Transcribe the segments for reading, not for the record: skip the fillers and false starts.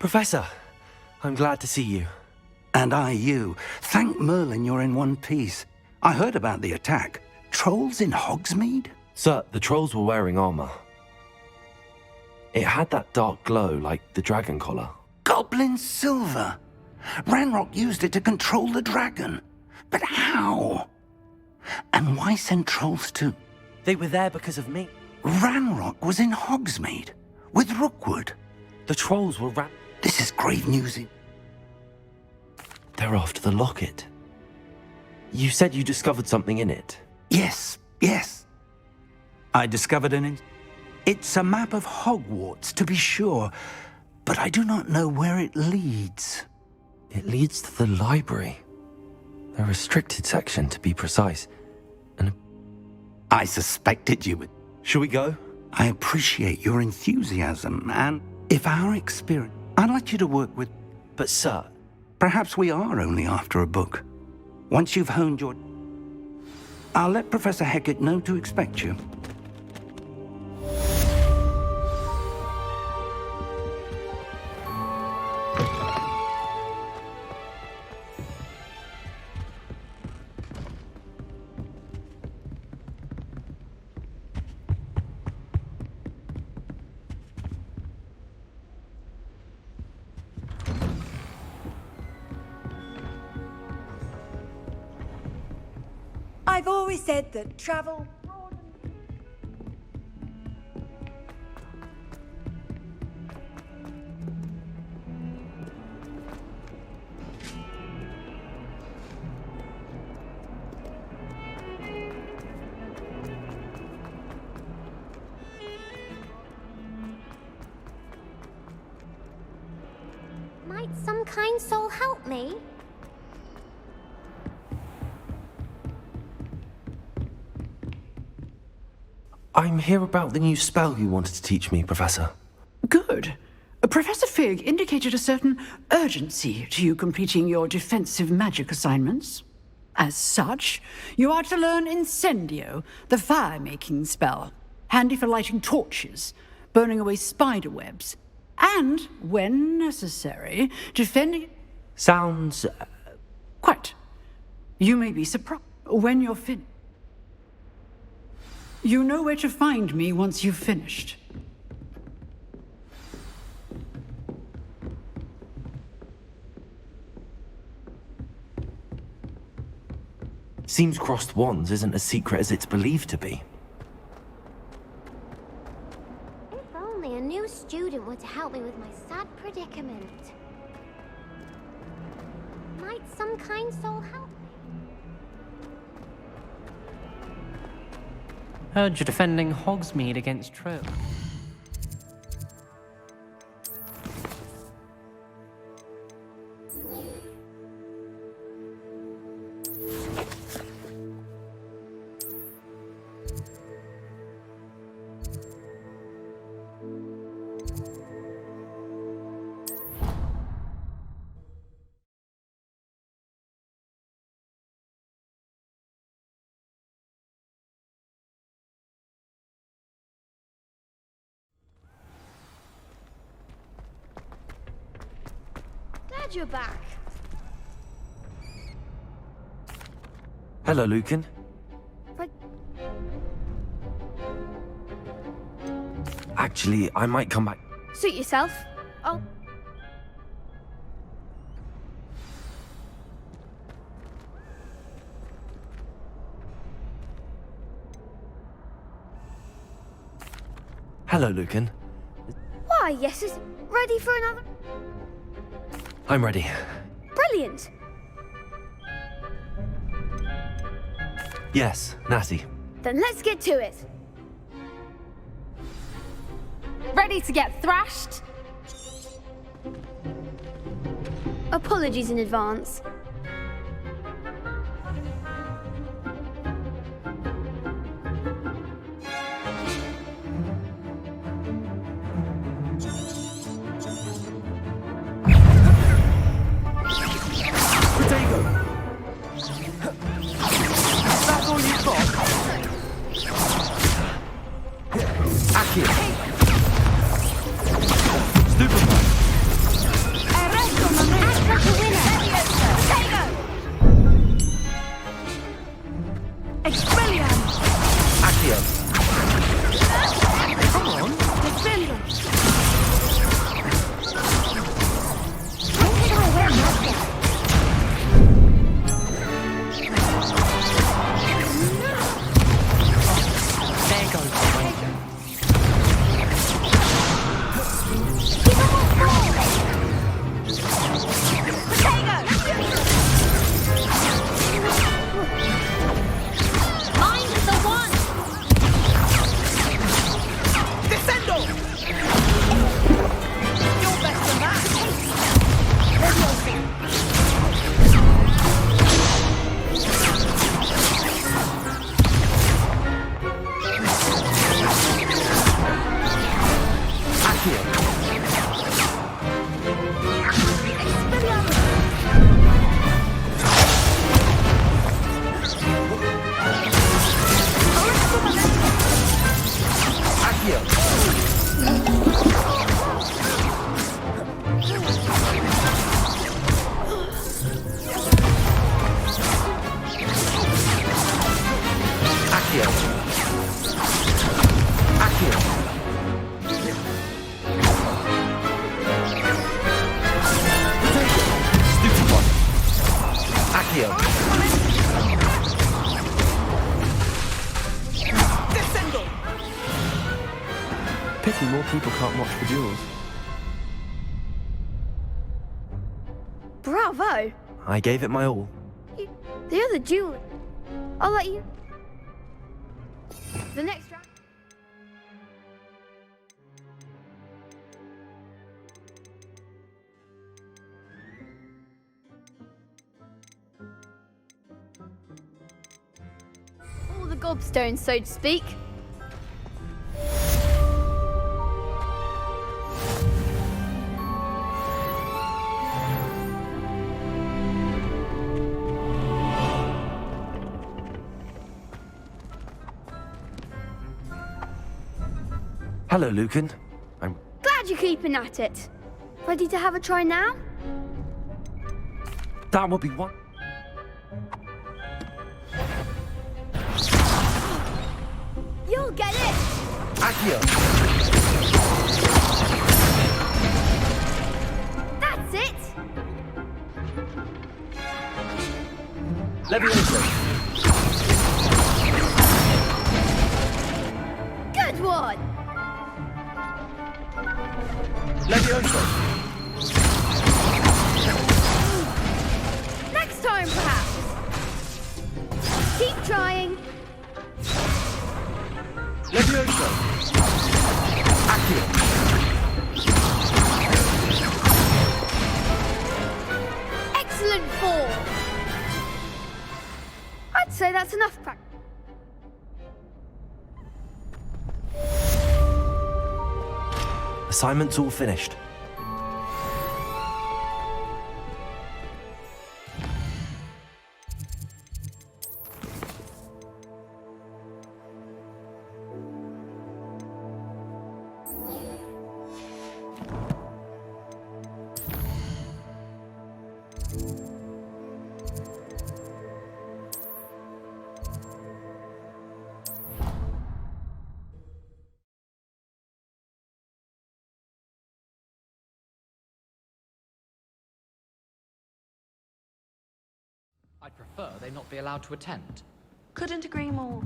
Professor, I'm glad to see you. And I you. Thank Merlin you're in one piece. I heard about the attack. Trolls in Hogsmeade? Sir, the trolls were wearing armor. It had that dark glow like the dragon collar. Goblin silver! Ranrock used it to control the dragon. But how? And why send trolls to... They were there because of me. Ranrock was in Hogsmeade with Rookwood. The trolls were This is grave news. They're after the locket. You said you discovered something in it. Yes. I discovered It's a map of Hogwarts, to be sure, but I do not know where it leads. It leads to the library. A restricted section, to be precise. And I suspected you would. Shall we go? I appreciate your enthusiasm, and if our experience... I'd like you to work with... But, sir... Perhaps we are only after a book. Once you've honed your... I'll let Professor Hecat know to expect you. I've always said that travel... Might some kind soul help me? I'm here about the new spell you wanted to teach me, Professor. Good. Professor Fig indicated a certain urgency to you completing your defensive magic assignments. As such, you are to learn Incendio, the fire-making spell, handy for lighting torches, burning away spider webs, and, when necessary, defending... Sounds... Quite. You may be surprised when you're finished. You know where to find me once you've finished. Seems crossed wands isn't as secret as it's believed to be. If only a new student were to help me with my sad predicament. Might some kind soul help me? Heard you're defending Hogsmeade against trolls. Glad you're back. Hello, Lucan. But Actually, I might come back. suit yourself. Oh. Hello, Lucan. Why, yes, is ready for another... I'm ready. Brilliant. Yes, Natty. Then let's get to it. Ready to get thrashed? Apologies in advance. Pity more people can't watch the duels. Bravo! I gave it my all. The other duel. I'll let you. The next round. All the gobstones, so to speak. Hello, Lucan. I'm... Glad you're keeping at it. Ready to have a try now? That would be one. You'll get it! Accio! That's it! Levioso! Good one! Levioso! Next time, perhaps. Keep trying. Levioso! Accio! Excellent form. I'd say that's enough practice. Assignment's all finished. I'd prefer they not be allowed to attend. Couldn't agree more.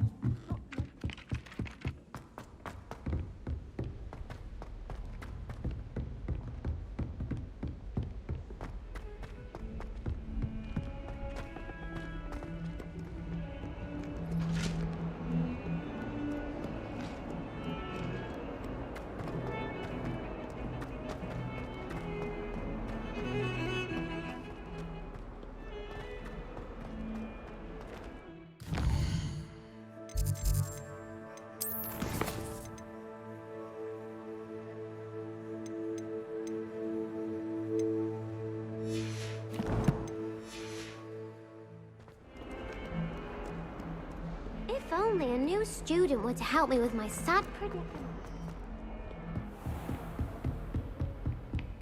If only a new student were to help me with my sad predicament.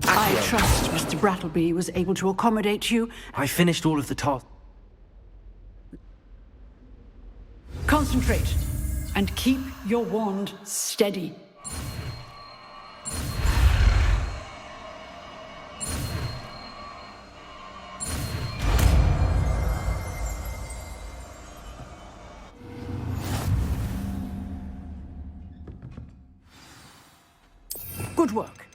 I trust Mr. Brattleby was able to accommodate you. I finished all of the tasks. Concentrate and keep your wand steady. Good work.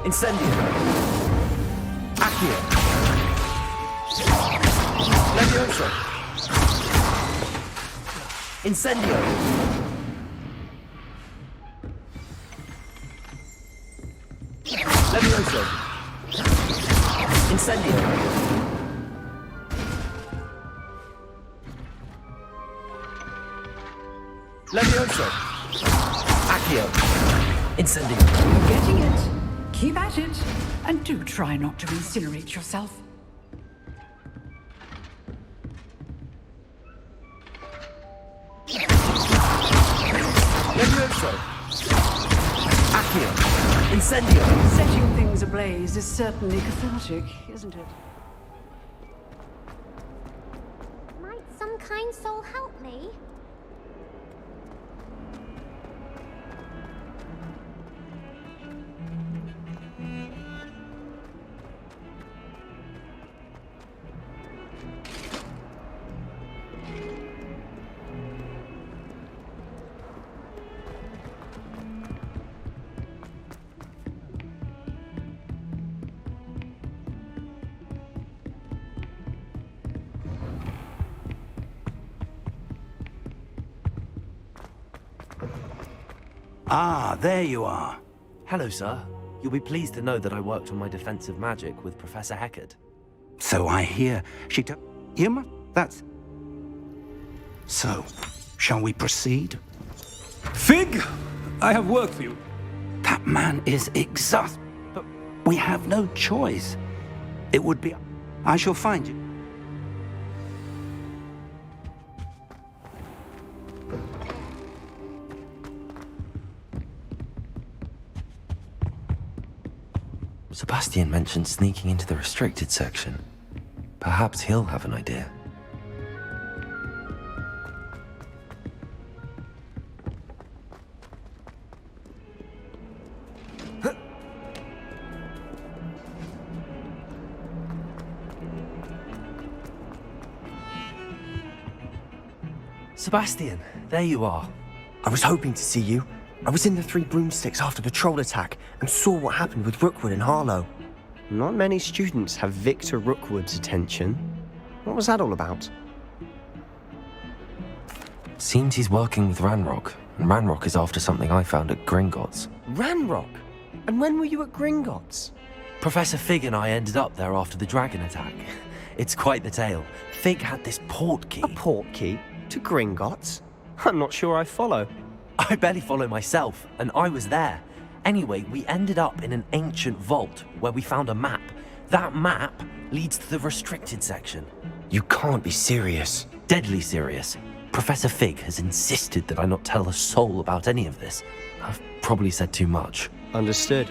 Incendio! Accio! Levioso! Incendio! Levioso! Incendio! Levioso! Accio! Incendio! You're getting it. Keep at it, and do try not to incinerate yourself. Levioso! Accio! Incendio! Setting things ablaze is certainly cathartic, isn't it? Might some kind soul help me? Ah, there you are. Hello, sir. You'll be pleased to know that I worked on my defensive magic with Professor Heckard. So I hear. She took... That's... So, shall we proceed? Fig, I have work for you. That man is exhausted. But we have no choice. It would be... I shall find you. Sebastian mentioned sneaking into the restricted section. Perhaps he'll have an idea. Sebastian, there you are. I was hoping to see you. I was in the Three Broomsticks after patrol attack and saw what happened with Rookwood and Harlow. Not many students have Victor Rookwood's attention. What was that all about? Seems he's working with Ranrock, and Ranrock is after something I found at Gringotts. Ranrock? And when were you at Gringotts? Professor Fig and I ended up there after the dragon attack. It's quite the tale. Fig had this port key. A port key? To Gringotts? I'm not sure I follow. I barely follow myself, and I was there. Anyway, we ended up in an ancient vault where we found a map. That map leads to the restricted section. You can't be serious. Deadly serious. Professor Fig has insisted that I not tell a soul about any of this. I've probably said too much. Understood.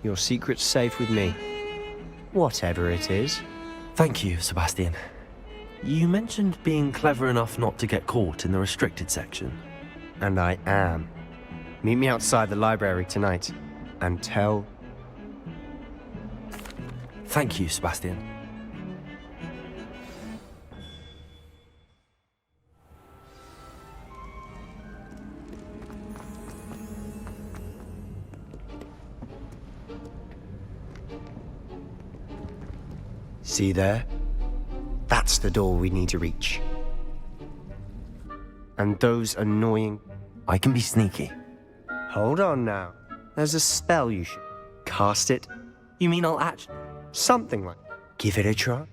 Your secret's safe with me. Whatever it is. Thank you, Sebastian. You mentioned being clever enough not to get caught in the restricted section. And I am. Meet me outside the library tonight. And tell... Thank you, Sebastian. See there? That's the door we need to reach. And those annoying... I can be sneaky. Hold on now. There's a spell you should... Cast it. You mean I'll actually... Something like... Give it a try.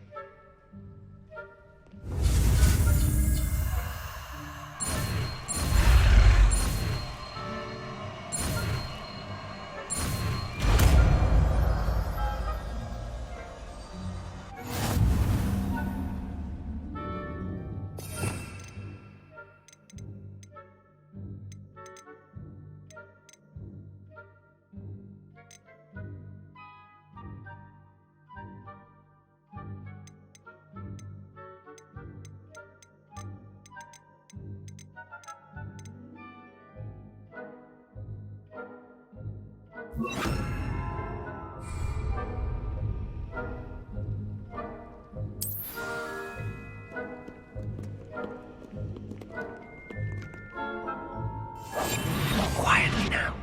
Quietly now.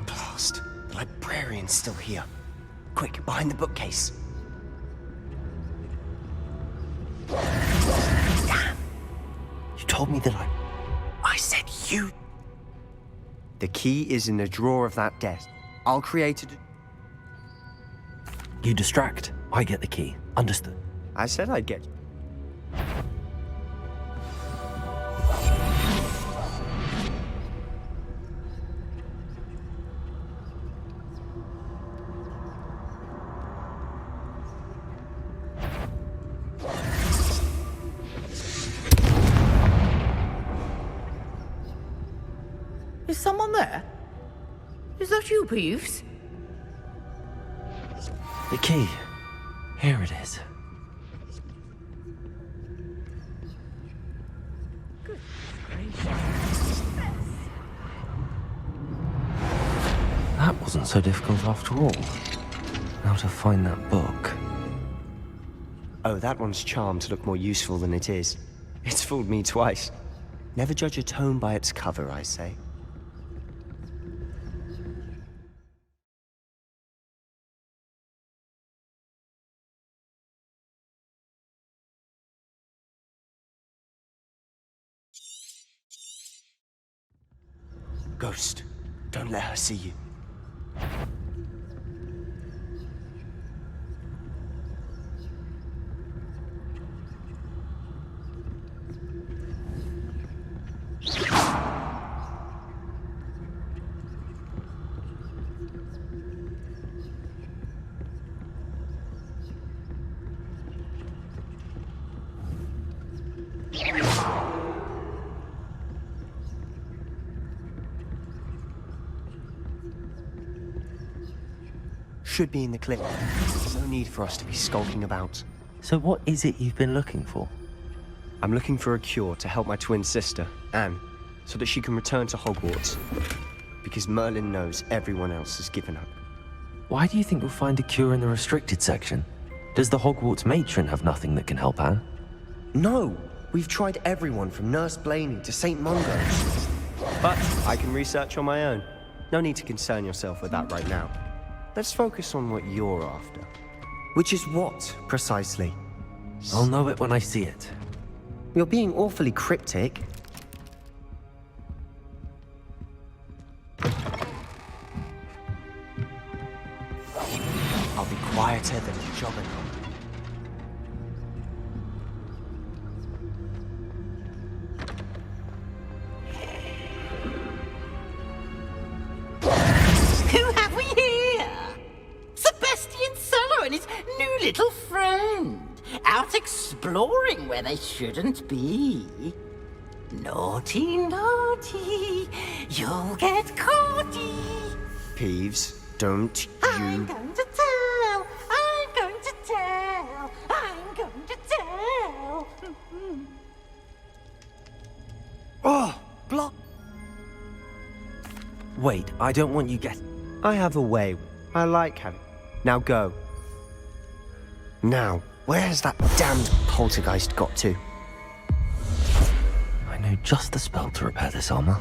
Blast. The librarian's still here. Quick, behind the bookcase. Damn! You told me that I said you... The key is in the drawer of that desk. I'll create it. You distract, I get the key. Understood. I said I'd get. Is someone there? Is that you, Peeves? The key. Here it is. That wasn't so difficult after all. Now to find that book. Oh, that one's charmed to look more useful than it is. It's fooled me twice. Never judge a tome by its cover, I say. Ghost, don't let her see you. Should be in the clip. There's no need for us to be skulking about. So what is it you've been looking for? I'm looking for a cure to help my twin sister, Anne, so that she can return to Hogwarts. Because Merlin knows everyone else has given up. Why do you think you'll find a cure in the restricted section? Does the Hogwarts matron have nothing that can help Anne? No! We've tried everyone from Nurse Blaney to St. Mungo's. But I can research on my own. No need to concern yourself with that right now. Let's focus on what you're after. Which is what, precisely? I'll know it when I see it. You're being awfully cryptic. I'll be quieter than a jobber. Who have we here? Sebastian Cello and his new little friend. Out exploring where they shouldn't be. Naughty, naughty. You'll get caughty. Peeves, don't I'm you... going to tell. I'm going to tell. I'm going to tell. Oh, block! Wait, I don't want you get... I have a way. I like having... Now go. Now, where has that damned poltergeist got to? I know just the spell to repair this armor.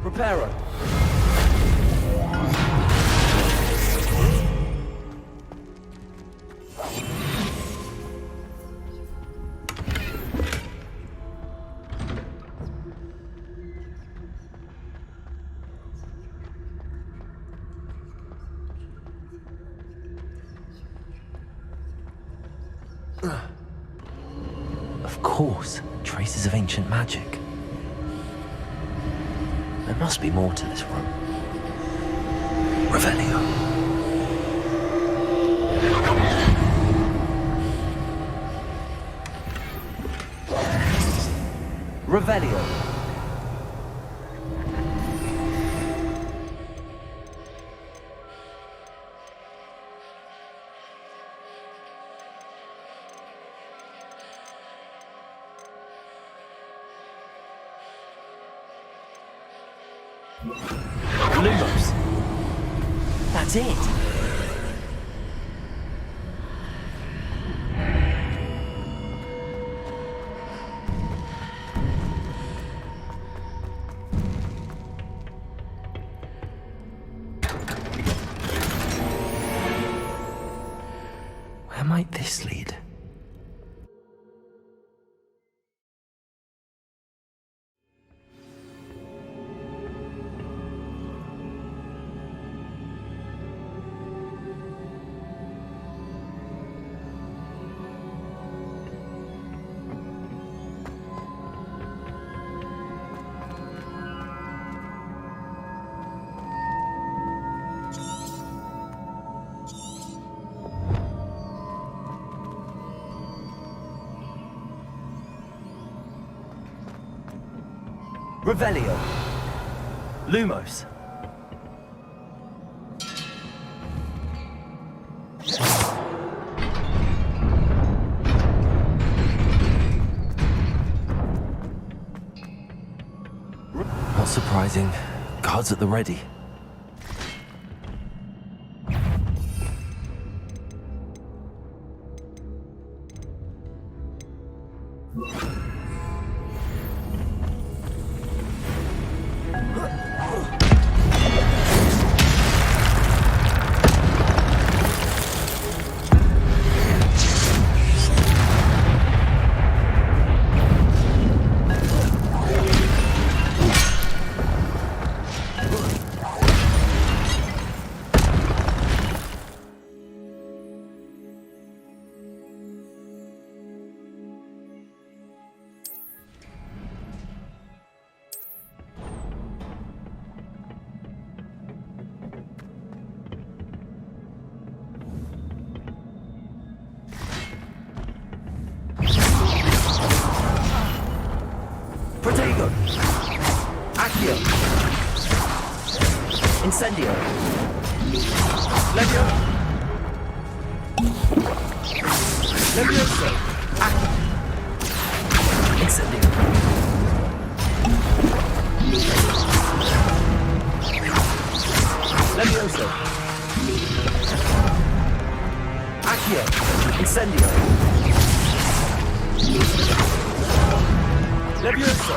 Reparo. Of course, traces of ancient magic. There must be more to this room. Revelio. Revelio. Lumos. That's it. might this lead? Revelio. Lumos. Not surprising. Guards at the ready. Protego! Accio! Incendio! Levio! Levioso! Accio! Incendio! Levioso! Accio! Incendio! Levioso!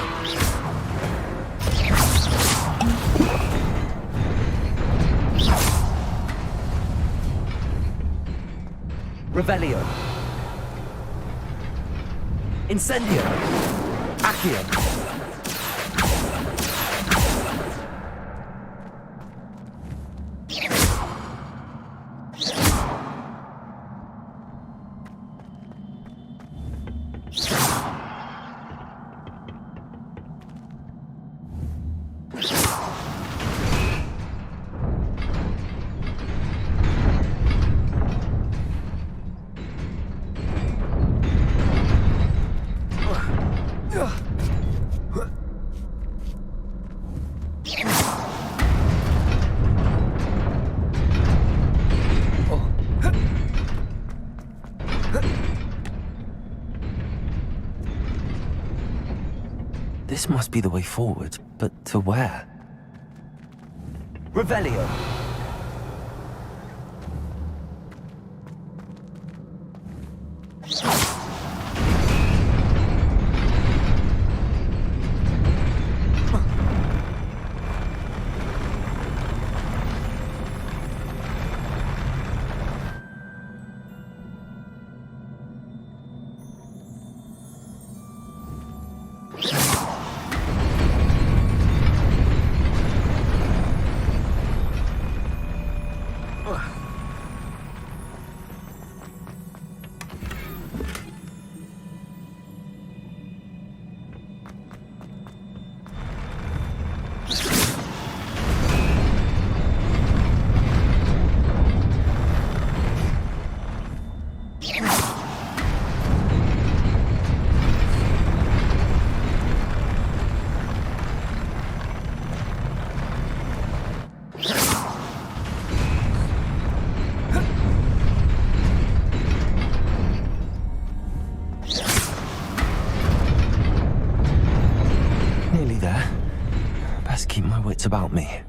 Revelio! Incendio! Accio! This must be the way forward, but to where? Revelio! Nearly there. Best keep my wits about me.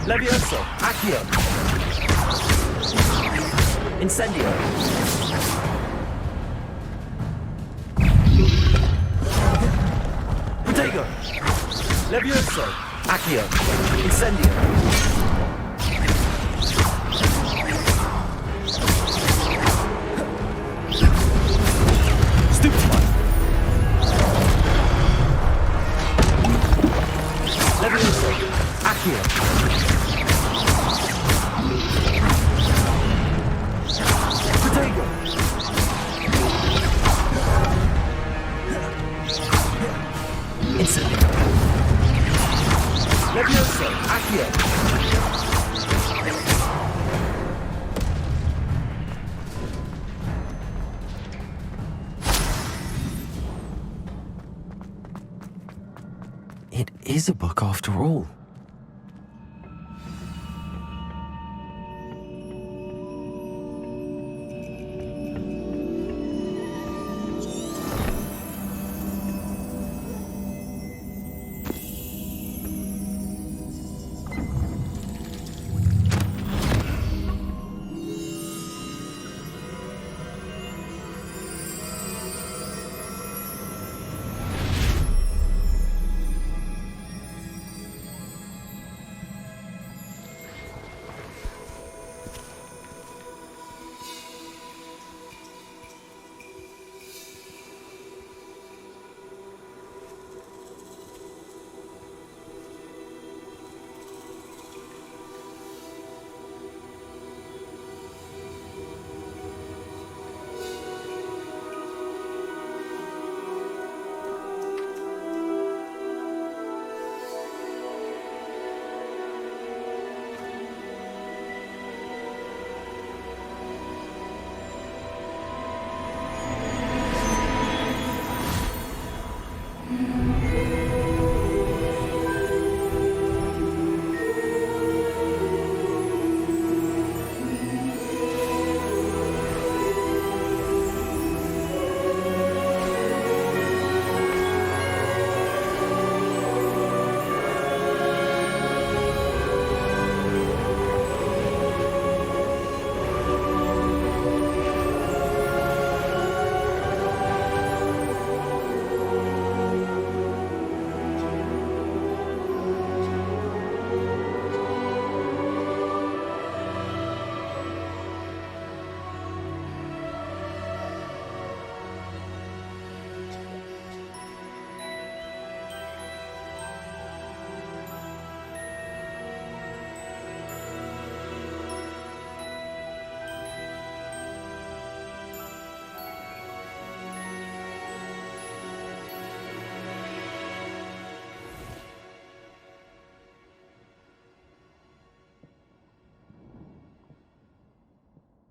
Levioso! Accio! Incendio! Protego! Levioso! Accio! Incendio! Stupefy! Levioso! Accio! Protego! Incendio! Levioso! Accio! It is a book after all.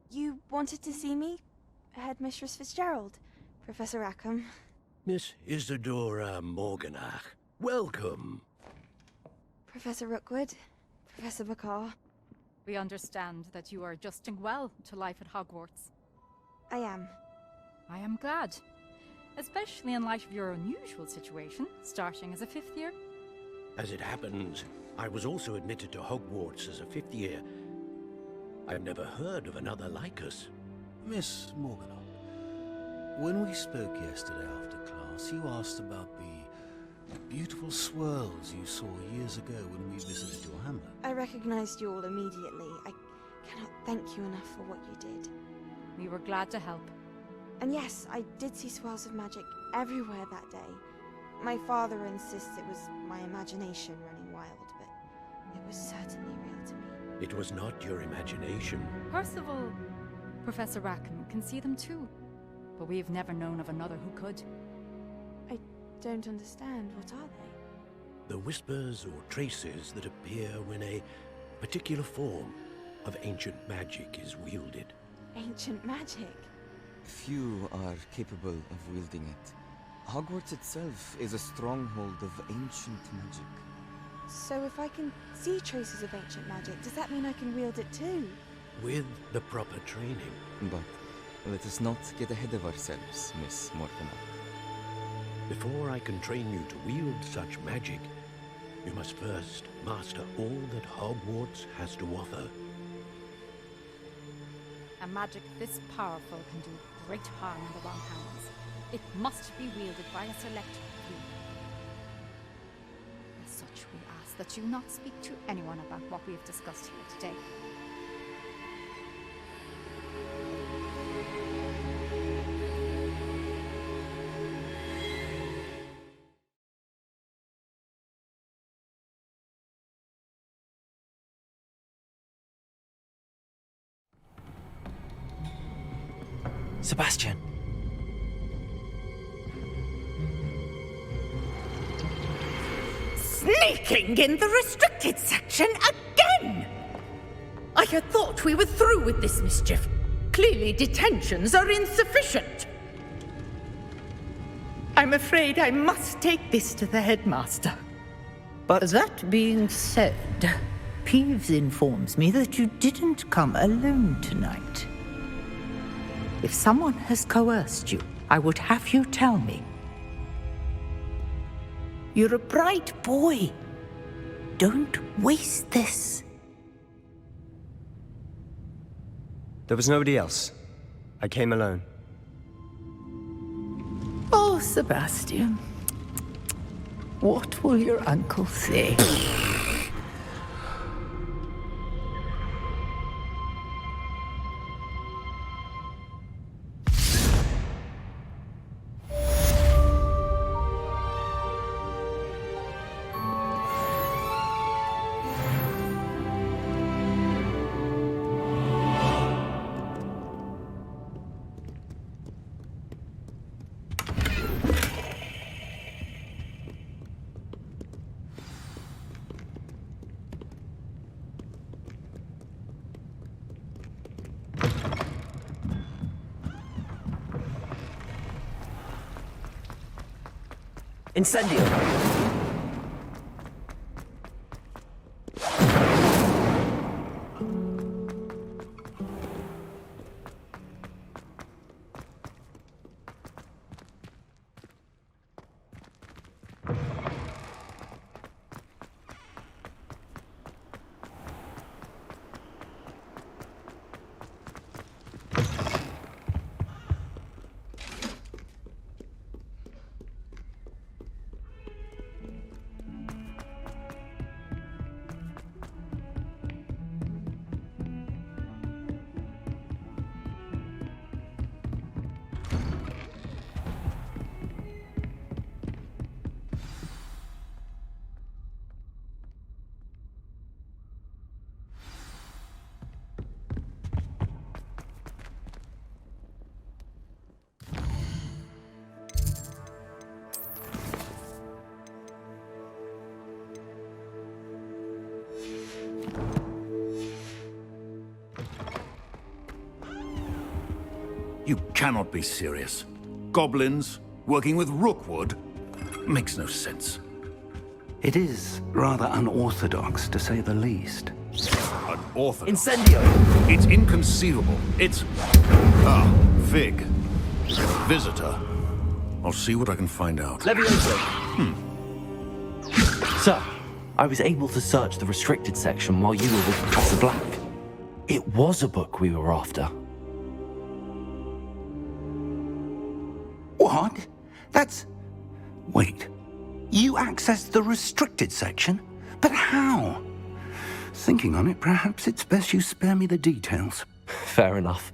You wanted to see me? Headmistress Fitzgerald, Professor Rackham. Miss Isadora Morganach, welcome. Professor Rookwood, Professor McCaw. We understand that you are adjusting well to life at Hogwarts. I am. I am glad. Especially in light of your unusual situation, starting as a 5th year. As it happens, I was also admitted to Hogwarts as a 5th year. I've never heard of another like us. Miss Morganach, when we spoke yesterday after class, you asked about the beautiful swirls you saw years ago when we visited your hamlet. I recognized you all immediately. I cannot thank you enough for what you did. We were glad to help. And yes, I did see swirls of magic everywhere that day. My father insists it was my imagination running wild, but it was certainly real to me. It was not your imagination. Percival, Professor Rackham can see them too, but we've never known of another who could. I don't understand. What are they? The whispers or traces that appear when a particular form of ancient magic is wielded. Ancient magic? Few are capable of wielding it. Hogwarts itself is a stronghold of ancient magic. So if I can see traces of ancient magic, does that mean I can wield it too? With the proper training. But let us not get ahead of ourselves, Miss Morganach. Before I can train you to wield such magic, You must first master all that Hogwarts has to offer. A magic this powerful can do great harm in the wrong hands. It must be wielded by a select few. As such, we ask that you not speak to anyone about what we have discussed here today. Sebastian. Sneaking in the restricted section again! I had thought we were through with this mischief. Clearly detentions are insufficient. I'm afraid I must take this to the headmaster. But that being said, Peeves informs me that you didn't come alone tonight. If someone has coerced you, I would have you tell me. You're a bright boy. Don't waste this. There was nobody else. I came alone. Oh, Sebastian. What will your uncle say? Incendio! You cannot be serious. Goblins working with Rookwood? Makes no sense. It is rather unorthodox, to say the least. Unorthodox? Incendio! It's inconceivable. It's... Ah, Fig. Visitor. I'll see what I can find out. Levioso! Sir, I was able to search the restricted section while you were with Professor Black. It was a book we were after. What? That's... Wait. You accessed the restricted section? But how? Thinking on it, perhaps it's best you spare me the details. Fair enough.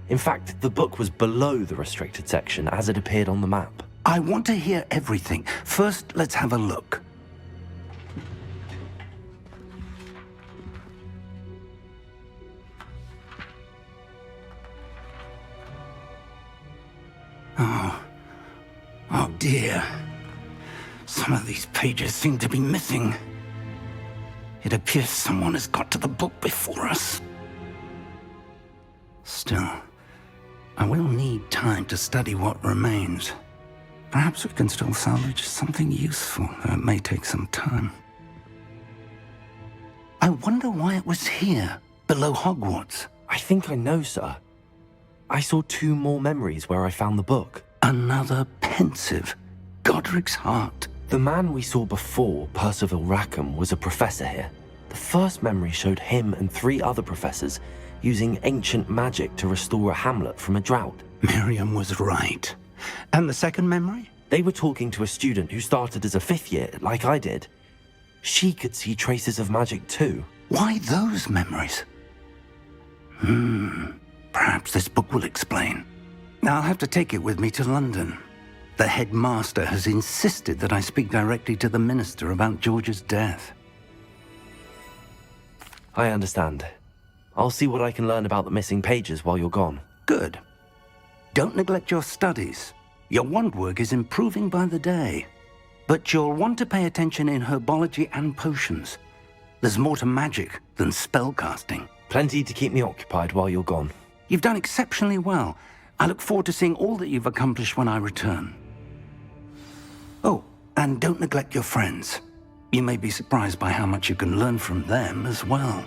In fact, the book was below the restricted section as it appeared on the map. I want to hear everything. First, let's have a look. Oh dear. Some of these pages seem to be missing. It appears someone has got to the book before us. Still, I will need time to study what remains. Perhaps we can still salvage something useful, though it may take some time. I wonder why it was here, below Hogwarts. I think I know, sir. I saw 2 more memories where I found the book. Another pensive. Godric's heart. The man we saw before, Percival Rackham, was a professor here. The first memory showed him and 3 other professors using ancient magic to restore a hamlet from a drought. Miriam was right. And the second memory? They were talking to a student who started as a 5th year, like I did. She could see traces of magic too. Why those memories? Perhaps this book will explain. I'll have to take it with me to London. The headmaster has insisted that I speak directly to the minister about George's death. I understand. I'll see what I can learn about the missing pages while you're gone. Good. Don't neglect your studies. Your wand work is improving by the day. But you'll want to pay attention in herbology and potions. There's more to magic than spellcasting. Plenty to keep me occupied while you're gone. You've done exceptionally well. I look forward to seeing all that you've accomplished when I return. Oh, and don't neglect your friends. You may be surprised by how much you can learn from them as well.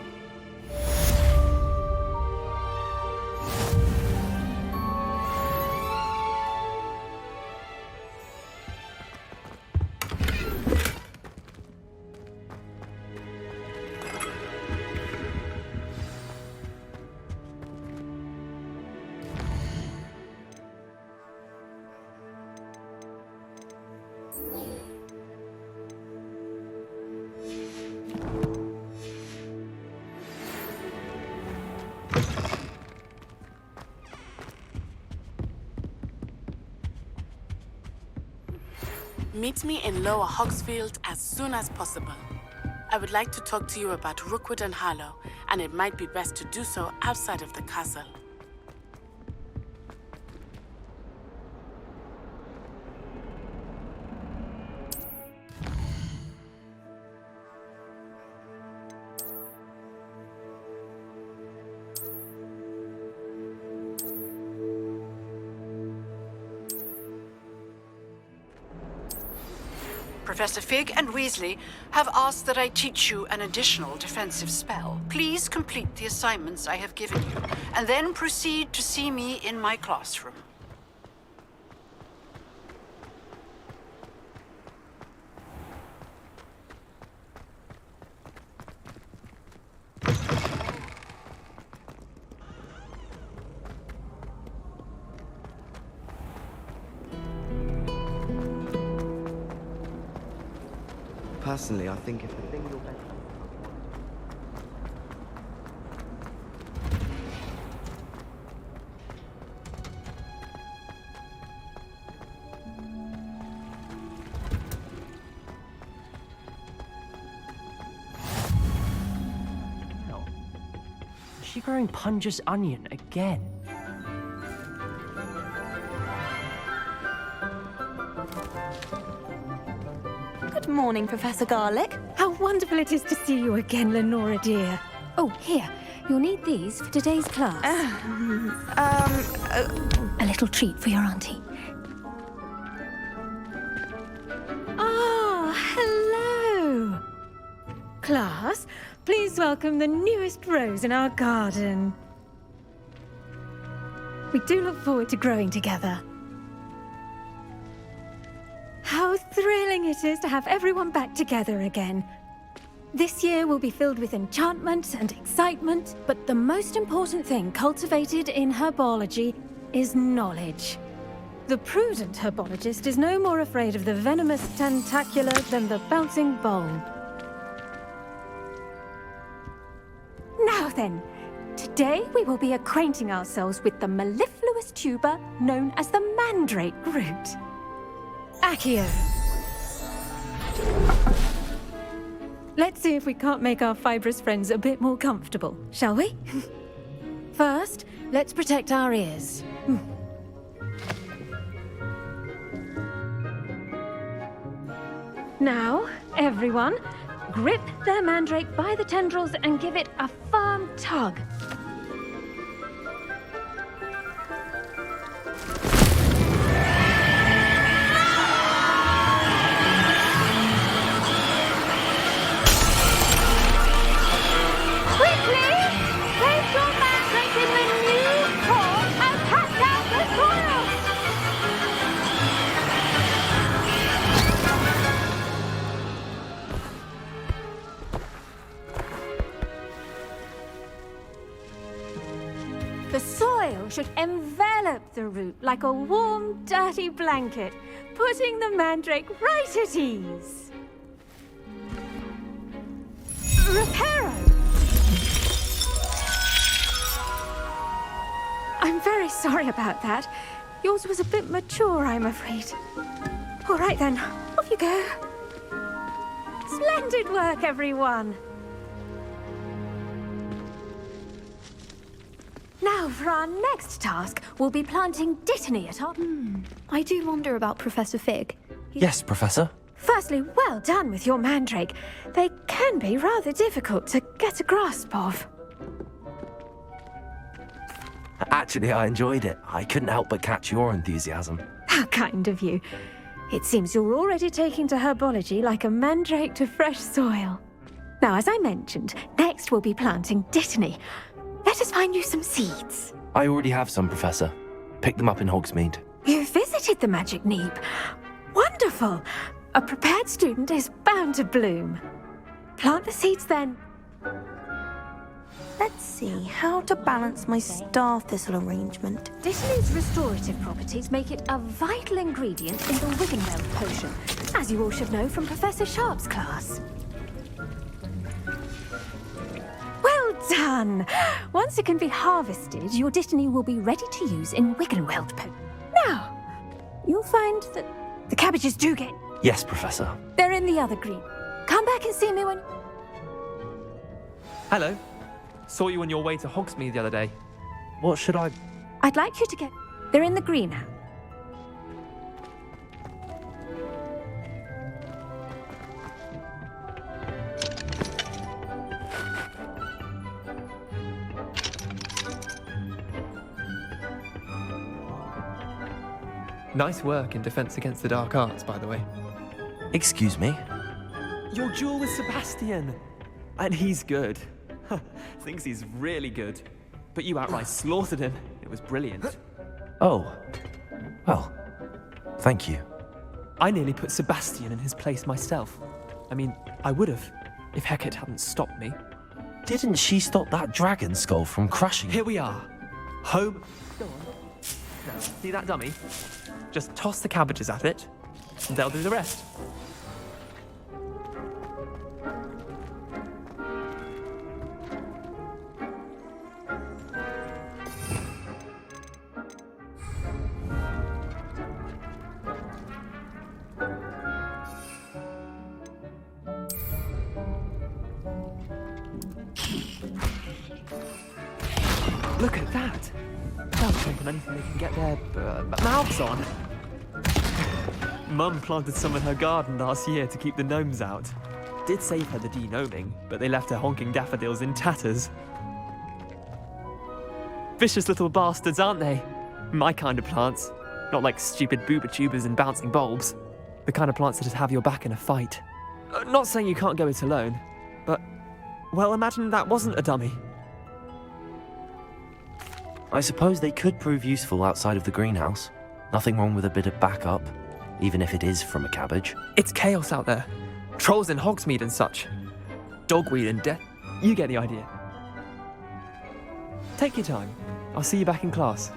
Meet me in Lower Hogsfield as soon as possible. I would like to talk to you about Rookwood and Harlow, and it might be best to do so outside of the castle. Professor Fig and Weasley have asked that I teach you an additional defensive spell. Please complete the assignments I have given you, and then proceed to see me in my classroom. Personally, I think if the thing you're better... Is she growing Punja's onion again? Good morning, Professor Garlick. How wonderful it is to see you again, Lenora dear. Oh, here. You'll need these for today's class. A little treat for your auntie. Ah, hello. Class, please welcome the newest rose in our garden. We do look forward to growing together. How thrilling it is to have everyone back together again. This year will be filled with enchantment and excitement, but the most important thing cultivated in herbology is knowledge. The prudent herbologist is no more afraid of the venomous tentacula than the bouncing bulb. Now then, today we will be acquainting ourselves with the mellifluous tuber known as the mandrake root. Accio. Let's see if we can't make our fibrous friends a bit more comfortable, shall we? First, let's protect our ears. Now, everyone, grip their mandrake by the tendrils and give it a firm tug. The soil should envelop the root like a warm, dirty blanket, putting the mandrake right at ease. Reparo! I'm very sorry about that. Yours was a bit mature, I'm afraid. All right then, off you go. Splendid work, everyone. Now, for our next task, we'll be planting Dittany at our... I do wonder about Professor Fig. Yes, Professor. Firstly, well done with your mandrake. They can be rather difficult to get a grasp of. Actually, I enjoyed it. I couldn't help but catch your enthusiasm. How kind of you. It seems you're already taking to herbology like a mandrake to fresh soil. Now, as I mentioned, next we'll be planting Dittany. Let us find you some seeds. I already have some, Professor. Picked them up in Hogsmeade. You visited the Magic Neep. Wonderful. A prepared student is bound to bloom. Plant the seeds then. Let's see how to balance my star thistle arrangement. Dittany's restorative properties make it a vital ingredient in the Wiggenweld potion, as you all should know from Professor Sharp's class. Well done! Once it can be harvested, your Dittany will be ready to use in Wiggenweld potion. Now, you'll find that the cabbages do get... Yes, Professor. They're in the other green. Come back and see me when... Hello. Saw you on your way to Hogsmeade the other day. What should I... I'd like you to get... They're in the greenhouse. Nice work in Defense Against the Dark Arts, by the way. Excuse me? Your duel with Sebastian! And he's good. Thinks he's really good. But you outright slaughtered him. It was brilliant. Oh. Well, thank you. I nearly put Sebastian in his place myself. I mean, I would have, if Hecate hadn't stopped me. Didn't she stop that dragon skull from crushing? Here we are. Home. Go on. Now, see that dummy? Just toss the cabbages at it, and they'll do the rest. Look at that! They'll jump on anything they can get their mouths on. Mum planted some in her garden last year to keep the gnomes out. Did save her the de-gnoming, but they left her honking daffodils in tatters. Vicious little bastards, aren't they? My kind of plants. Not like stupid booba tubers and bouncing bulbs. The kind of plants that just have your back in a fight. Not saying you can't go it alone, but... well, imagine that wasn't a dummy. I suppose they could prove useful outside of the greenhouse. Nothing wrong with a bit of backup, even if it is from a cabbage. It's chaos out there. Trolls in Hogsmeade and such. Dogweed and death. You get the idea. Take your time. I'll see you back in class.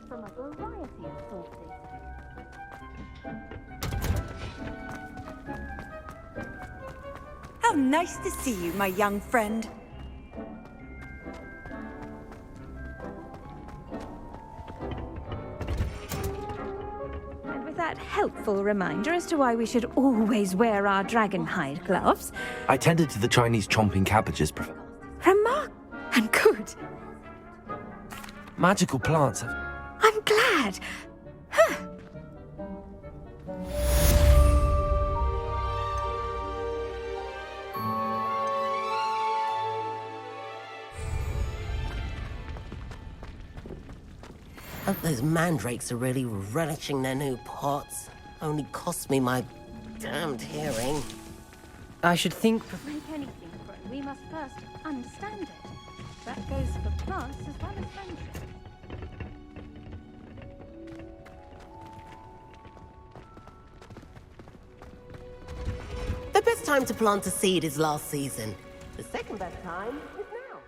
From a variety of sources. How nice to see you, my young friend. And with that helpful reminder as to why we should always wear our dragon hide gloves. I tended to the Chinese chomping cabbages, Professor. Remark and good. Magical plants have... I'm glad. Huh. Hope those mandrakes are really relishing their new pots. Only cost me my damned hearing. I should think... To make anything grow, we must first understand it. That goes for plants as well as friendship. time to plant a seed is last season. The second best time is now.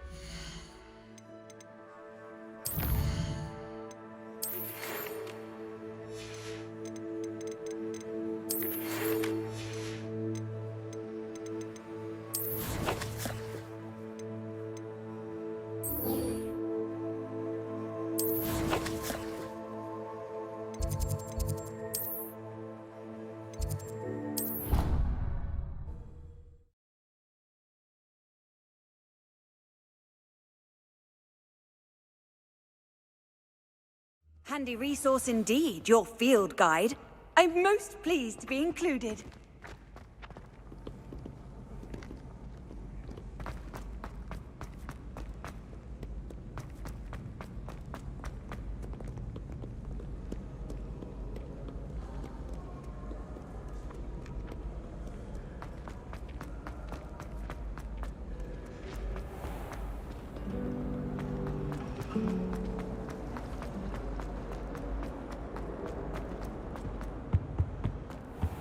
Handy resource indeed, your field guide. I'm most pleased to be included.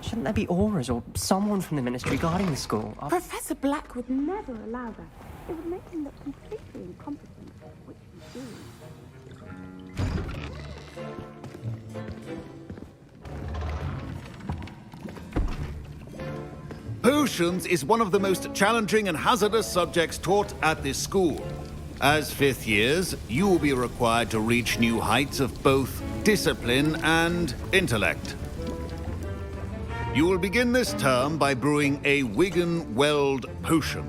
Shouldn't there be auras or someone from the ministry guarding the school? Professor Black would never allow that. It would make him look completely incompetent, which he do. Potions is one of the most challenging and hazardous subjects taught at this school. As fifth years, you will be required to reach new heights of both discipline and intellect. You will begin this term by brewing a Wigan-Weld potion.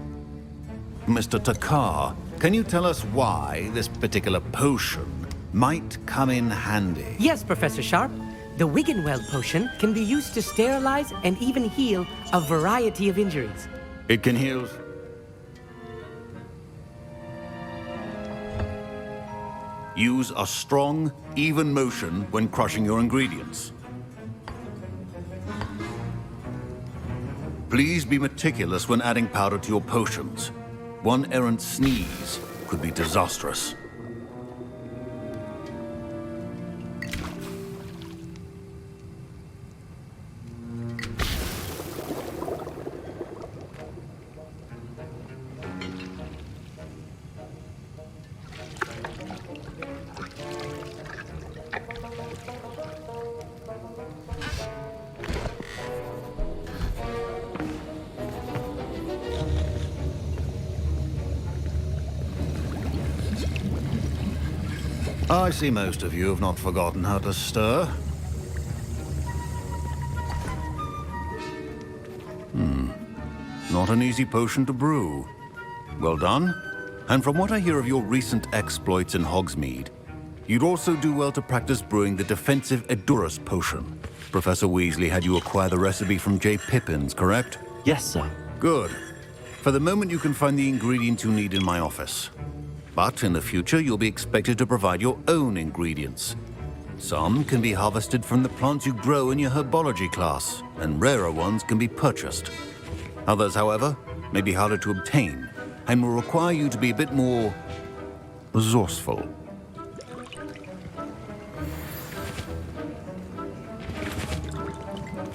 Mr. Takar, can you tell us why this particular potion might come in handy? Yes, Professor Sharp. The Wigan-Weld potion can be used to sterilize and even heal a variety of injuries. It can heal... Use a strong, even motion when crushing your ingredients. Please be meticulous when adding powder to your potions. One errant sneeze could be disastrous. I see most of you have not forgotten how to stir. Not an easy potion to brew. Well done. And from what I hear of your recent exploits in Hogsmeade, you'd also do well to practice brewing the defensive Edurus potion. Professor Weasley had you acquire the recipe from J. Pippins, correct? Yes, sir. Good. For the moment, you can find the ingredients you need in my office. But in the future, you'll be expected to provide your own ingredients. Some can be harvested from the plants you grow in your herbology class, and rarer ones can be purchased. Others, however, may be harder to obtain, and will require you to be a bit more resourceful.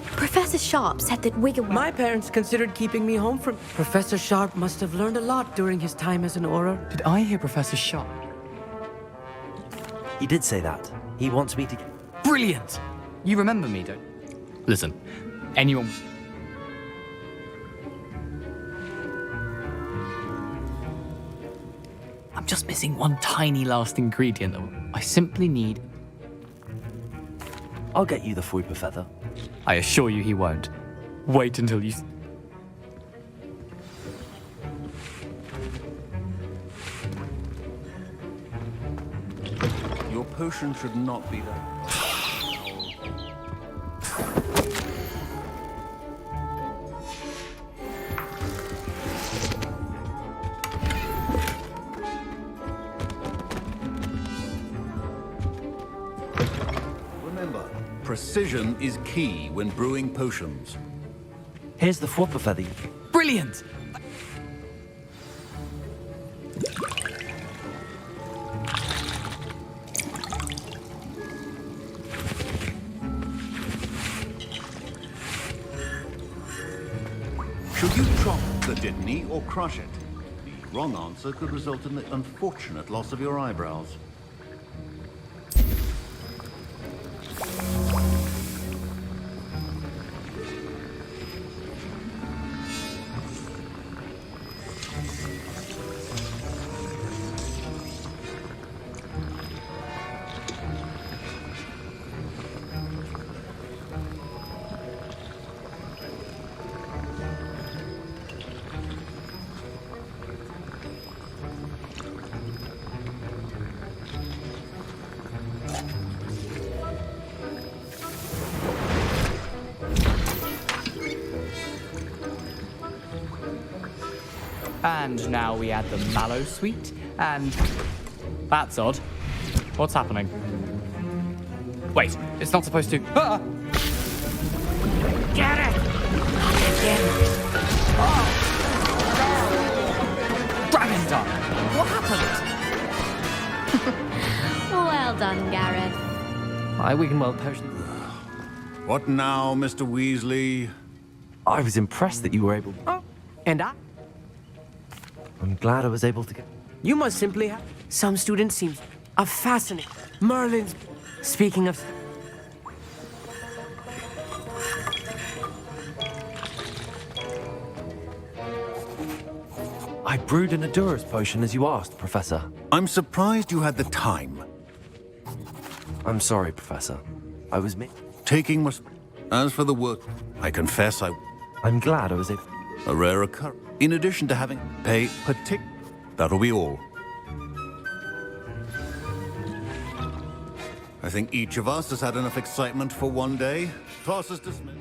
Professor Sharp said that Wigan... My parents considered keeping me home from... Professor Sharp must have learned a lot during his time as an Auror. Did I hear Professor Sharp? He did say that. He wants me to... Brilliant! You remember me, don't... Listen, anyone... I'm just missing one tiny last ingredient that I simply need. I'll get you the Fuipa feather. I assure you he won't. Wait until you... Your potion should not be that. Remember, precision is key when brewing potions. Here's the Fuipa feather. Brilliant! Should Would you chop the Dittany or crush it? The wrong answer could result in the unfortunate loss of your eyebrows. And now we add the mallow sweet, and... That's odd. What's happening? Wait, it's not supposed to... Ah! Get it! Dragon Star! What happened? Well done, Gareth. My Wiggenweld potion. What now, Mr. Weasley? I was impressed that you were able... Oh, and I'm glad I was able to get... You must simply have... Some students seem fascinated. Merlin's... Speaking of... I brewed an Adura's potion as you asked, Professor. I'm surprised you had the time. I'm sorry, Professor. I was taking must... As for the work, I confess I'm glad I was able... A rare occurrence. In addition to having pay that'll be all. I think each of us has had enough excitement for one day. Class is dismissed.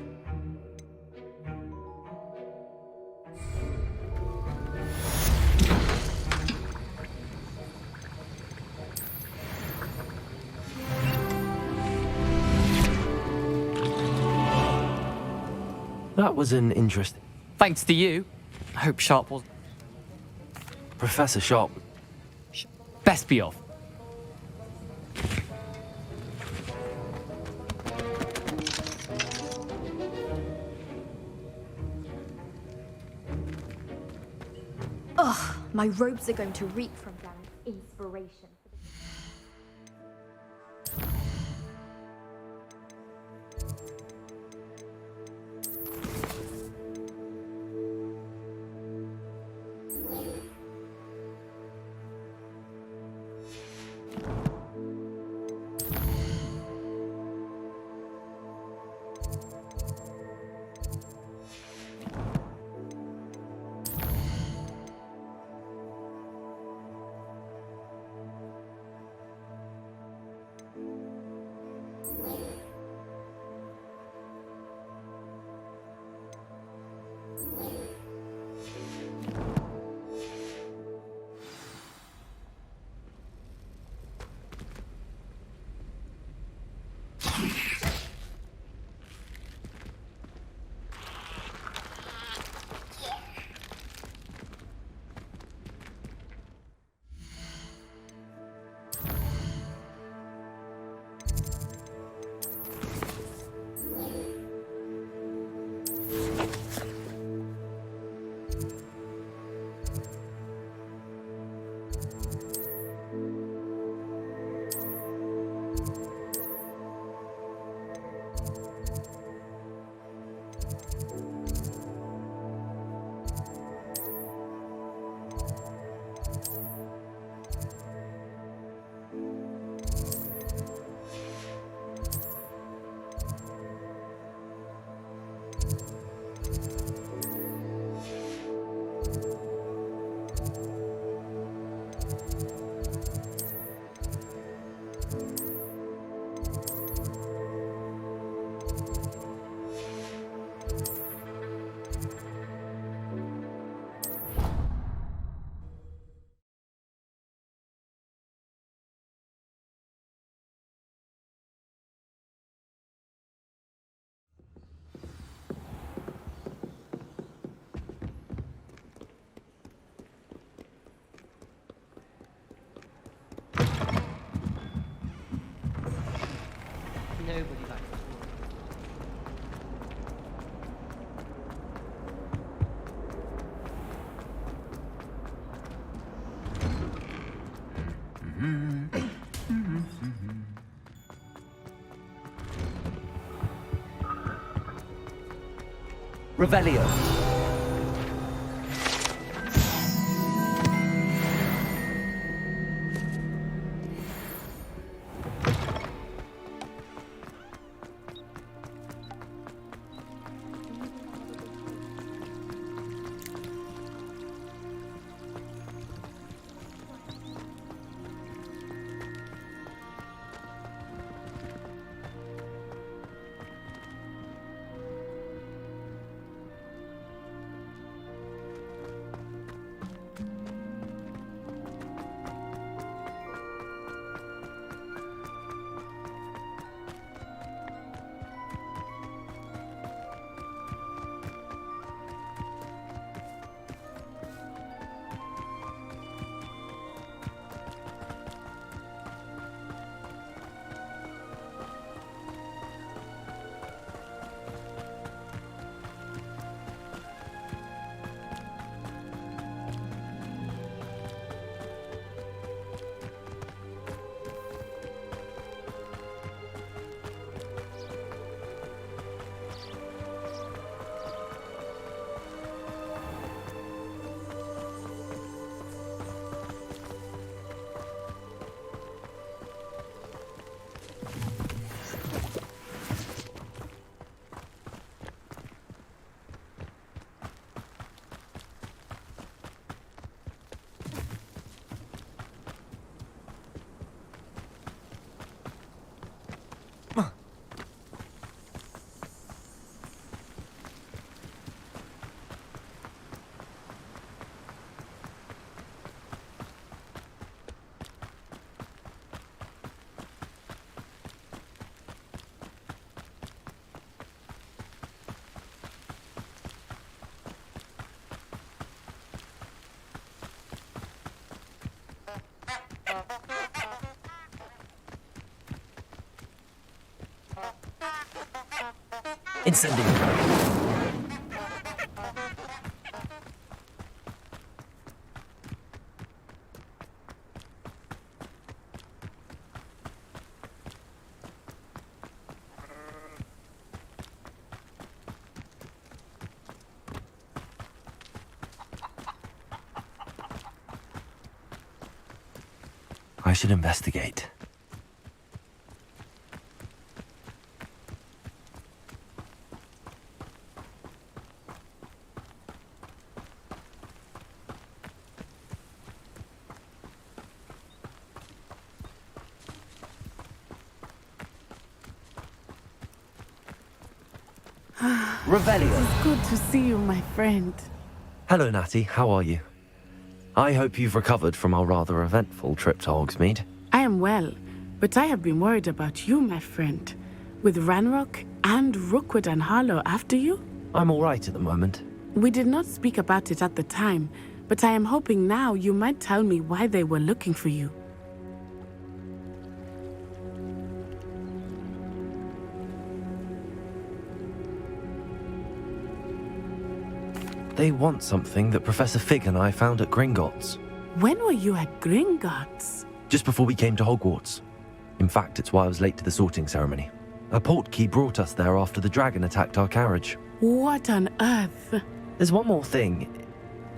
That was an interesting... Thanks to you. I hope Sharp was... Professor Sharp. Best be off. Ugh, my robes are going to reek from Darren's inspiration. Nobody likes it. Revelio. Incendiary. I should investigate. Revelio. It's good to see you, my friend. Hello, Natty. How are you? I hope you've recovered from our rather eventful trip to Hogsmeade. I am well, but I have been worried about you, my friend. With Ranrock and Rookwood and Harlow after you? I'm all right at the moment. We did not speak about it at the time, but I am hoping now you might tell me why they were looking for you. They want something that Professor Fig and I found at Gringotts. When were you at Gringotts? Just before we came to Hogwarts. In fact, it's why I was late to the sorting ceremony. A portkey brought us there after the dragon attacked our carriage. What on earth? There's one more thing.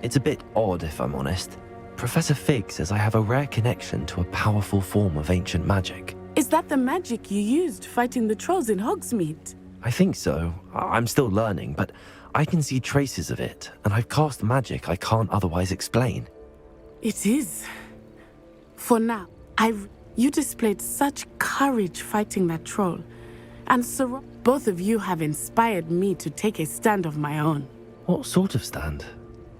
It's a bit odd, if I'm honest. Professor Fig says I have a rare connection to a powerful form of ancient magic. Is that the magic you used fighting the trolls in Hogsmeade? I think so. I'm still learning, but I can see traces of it, and I've cast magic I can't otherwise explain. It is. For now, you displayed such courage fighting that troll. And so both of you have inspired me to take a stand of my own. What sort of stand?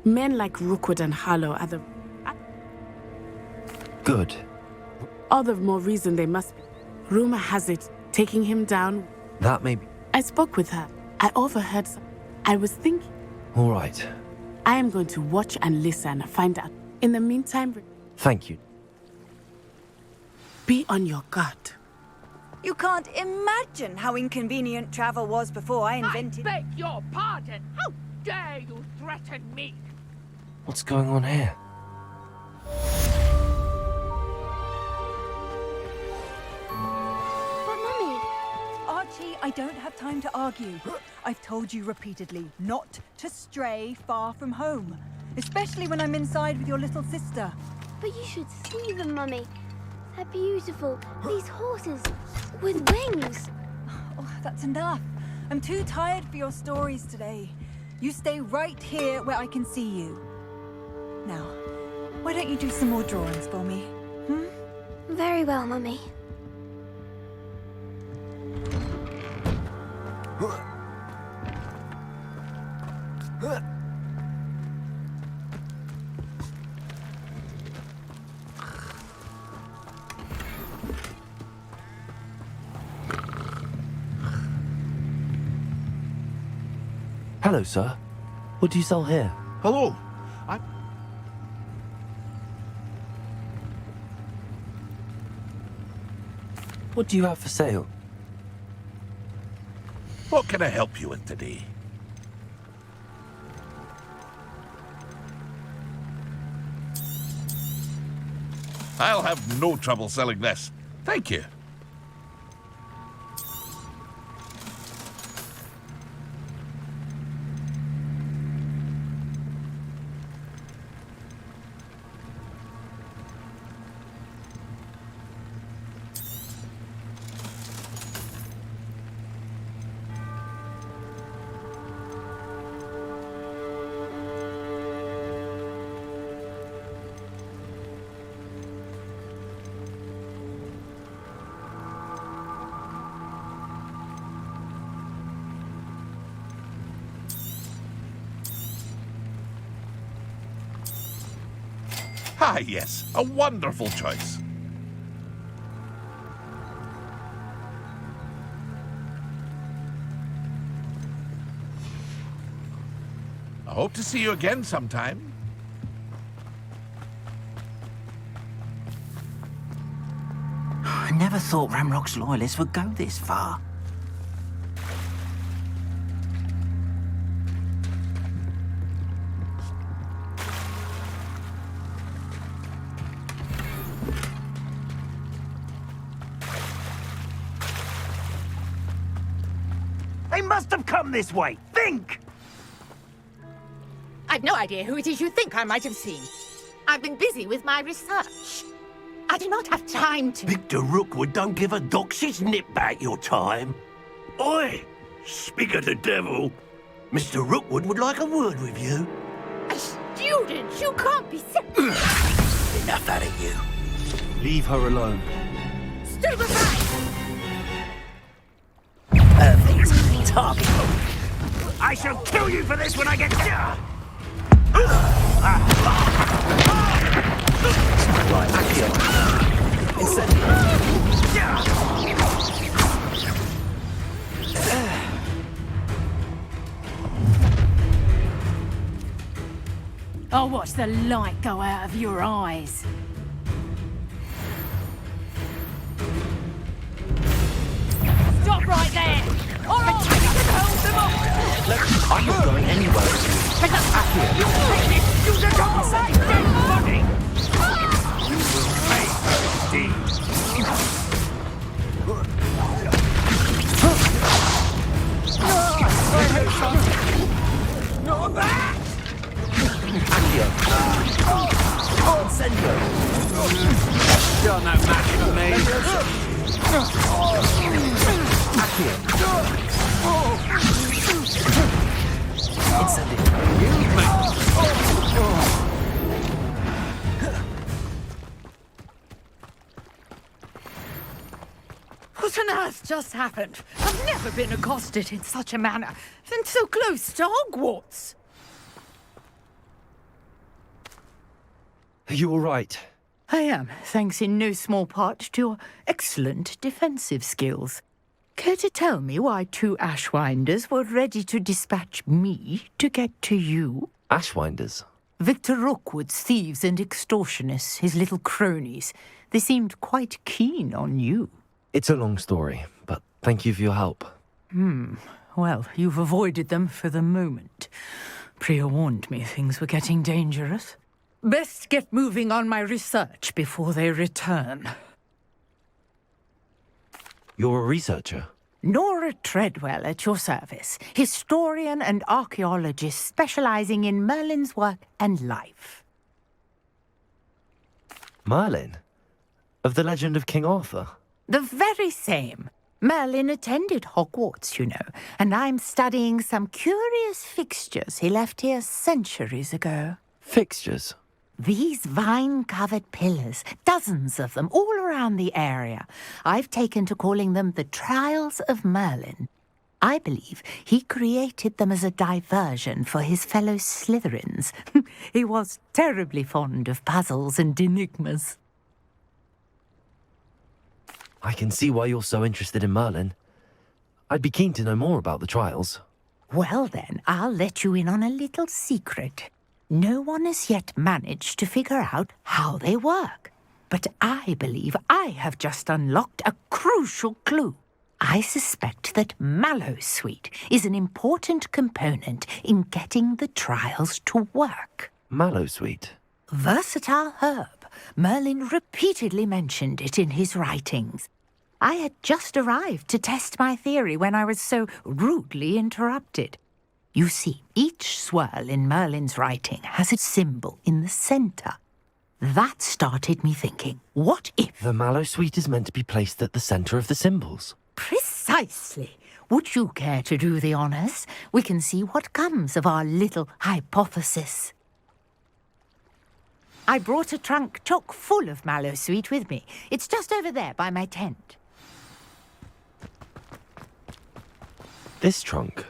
Men like Rookwood and Harlow are the... Good. All the more reason they must be. Rumor has it, taking him down... That may be... I spoke with her. I overheard some... I was thinking... All right. I am going to watch and listen and find out. In the meantime... Thank you. Be on your guard. You can't imagine how inconvenient travel was before I invented... I beg your pardon! How dare you threaten me? What's going on here? Archie, I don't have time to argue. I've told you repeatedly not to stray far from home, especially when I'm inside with your little sister. But you should see them, Mummy. They're beautiful. These horses with wings. Oh, that's enough. I'm too tired for your stories today. You stay right here where I can see you. Now, why don't you do some more drawings for me? Very well, Mummy. Hello, sir. What do you sell here? Hello. What do you have for sale? What can I help you with today? I'll have no trouble selling this. Thank you. Ah, yes, a wonderful choice. I hope to see you again sometime. I never thought Ramrock's loyalists would go this far. They must have come this way. Think! I've no idea who it is you think I might have seen. I've been busy with my research. I do not have time to... Victor Rookwood don't give a doxy's nip back your time. Oi! Speak of the devil. Mr. Rookwood would like a word with you. A student? You can't be... Enough out of you. Leave her alone. Stand aside! Perfect. Target. I shall kill you for this when I get... Right, Accio. I'll watch the light go out of your eyes. Stop right there! All right, we can hold them off! Look, I'm not going anywhere. Accio. You the homicide, dead body! You will pay for this deed. Not that! Accio. Incendio. You're no match for me. Accio. Incendio. What on earth just happened? I've never been accosted in such a manner, and so close to Hogwarts. Are you all right? I am, thanks in no small part to your excellent defensive skills. Care to tell me why two Ashwinders were ready to dispatch me to get to you? Ashwinders? Victor Rookwood's thieves and extortionists, his little cronies. They seemed quite keen on you. It's a long story, but thank you for your help. Well, you've avoided them for the moment. Priya warned me things were getting dangerous. Best get moving on my research before they return. You're a researcher? Nora Treadwell at your service, historian and archaeologist specializing in Merlin's work and life. Merlin? Of the legend of King Arthur? The very same. Merlin attended Hogwarts, you know, and I'm studying some curious fixtures he left here centuries ago. Fixtures? These vine-covered pillars, dozens of them, all around the area. I've taken to calling them the Trials of Merlin. I believe he created them as a diversion for his fellow Slytherins. He was terribly fond of puzzles and enigmas. I can see why you're so interested in Merlin. I'd be keen to know more about the trials. Well then, I'll let you in on a little secret. No one has yet managed to figure out how they work. But I believe I have just unlocked a crucial clue. I suspect that Mallowsweet is an important component in getting the trials to work. Mallowsweet? Versatile herb. Merlin repeatedly mentioned it in his writings. I had just arrived to test my theory when I was so rudely interrupted. You see, each swirl in Merlin's writing has a symbol in the center. That started me thinking, what if... The Mallowsweet is meant to be placed at the center of the symbols. Precisely. Would you care to do the honors? We can see what comes of our little hypothesis. I brought a trunk chock full of Mallowsweet with me. It's just over there by my tent. This trunk?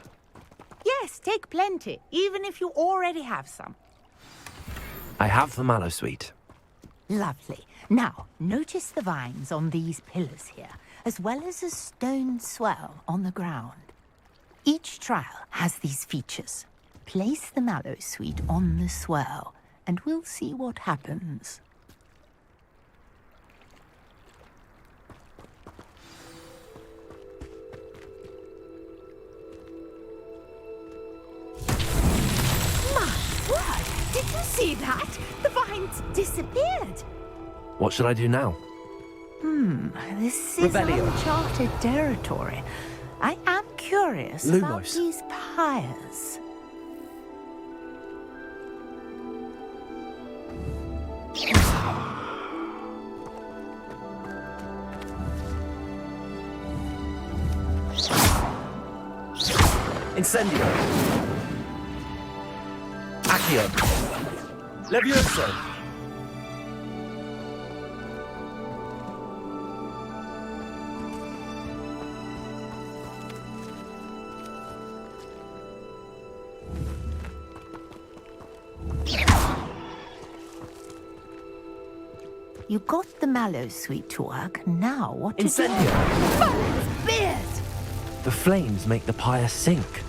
Yes, take plenty, even if you already have some. I have the Mallowsweet. Lovely. Now, notice the vines on these pillars here, as well as a stone swell on the ground. Each trial has these features. Place the Mallowsweet on the swell, and we'll see what happens. My word! Did you see that? The vines disappeared. What should I do now? This is uncharted territory. I am curious about Lumos. these pyres. Incendio. Accio. Levioso. You got the Mallowsweet to work. Now what to do? Incendio. Merlin's beard! The flames make the pyre sink.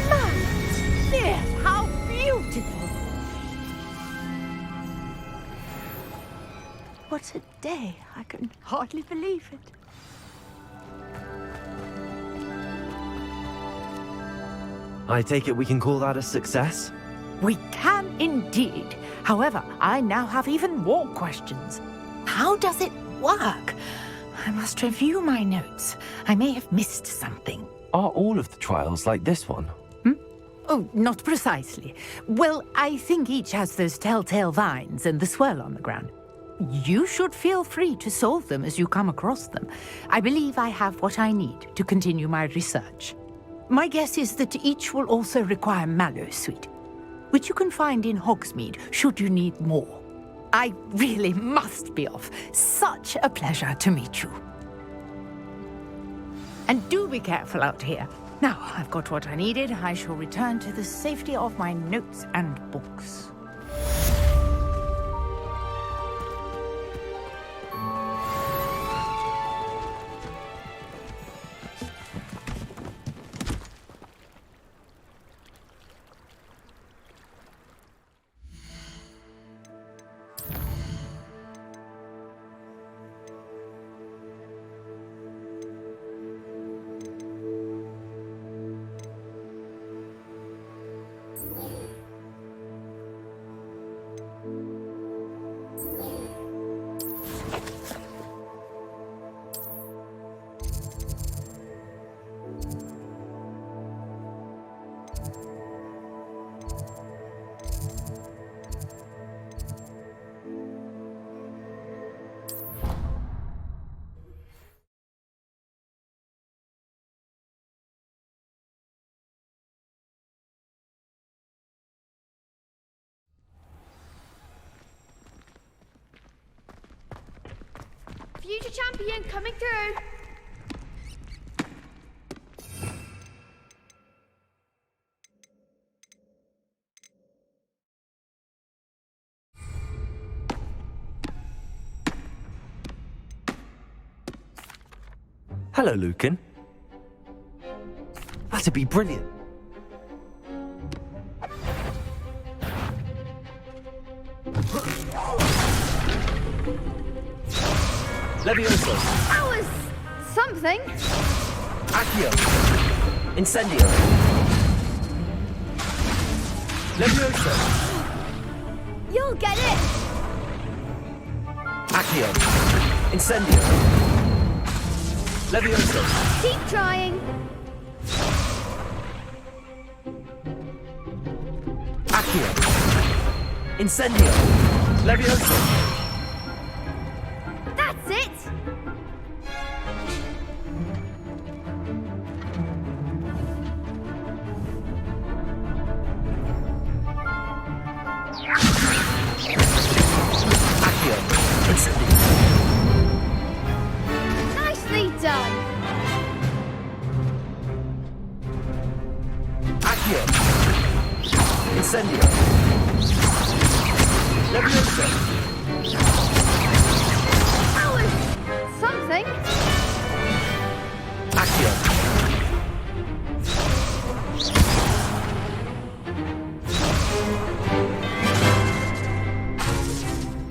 Merlin's beard! How beautiful! What a day. I can hardly believe it. I take it we can call that a success? We can indeed. However, I now have even more questions. How does it work? I must review my notes. I may have missed something. Are all of the trials like this one? Oh, not precisely. Well, I think each has those telltale vines and the swirl on the ground. You should feel free to solve them as you come across them. I believe I have what I need to continue my research. My guess is that each will also require Mallowsweet, which you can find in Hogsmeade should you need more. I really must be off. Such a pleasure to meet you. And do be careful out here. Now, I've got what I needed. I shall return to the safety of my notes and books. Future champion coming through. Hello, Lucan. That'd be brilliant. Levioso. That was something. Accio. Incendio. Levioso. You'll get it. Accio. Incendio. Levioso. Keep trying. Accio. Incendio. Levioso. That's it. Accio. Incendio. Nicely done. Accio. Incendio. Levioso. That was something. Accio.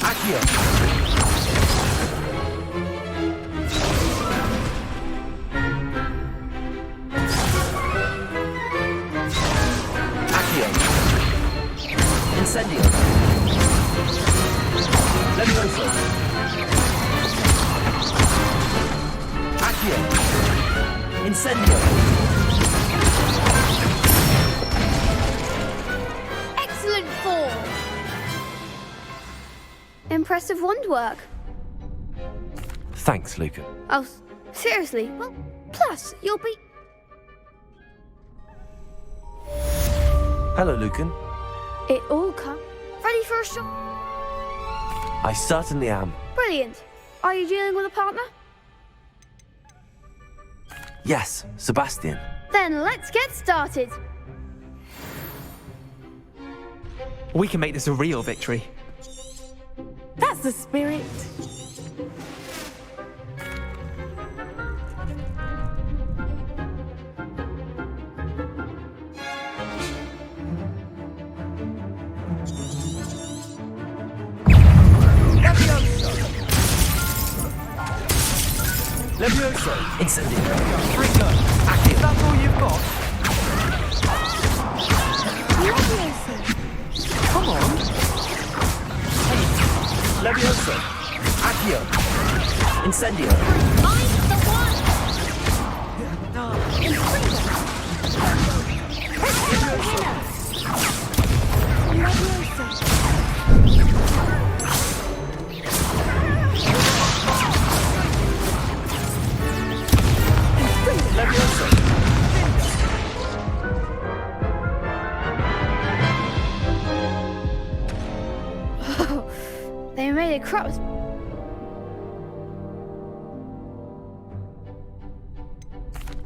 Accio. Accio. Incendio. Levioso. Accio. Incendio. Excellent form. Impressive wand work. Thanks, Lucan. Oh, seriously? Well, plus, you'll be... Hello, Lucan. It all comes. Ready for a shot? I certainly am. Brilliant. Are you dealing with a partner? Yes, Sebastian. Then let's get started. We can make this a real victory. That's the spirit. Levioso. Incendio. Trigger. Accio. That's all you've got? Come on. Levioso. Accio. Incendio. I'm the one. Levioso. They made a crop.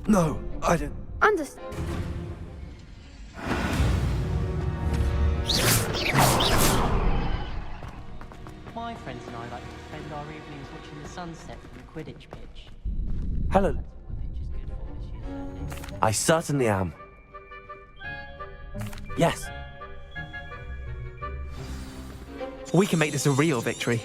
No, I don't. Understand. My friends and I like to spend our evenings watching the sunset from the Quidditch pitch. Hello. I certainly am. Yes. We can make this a real victory.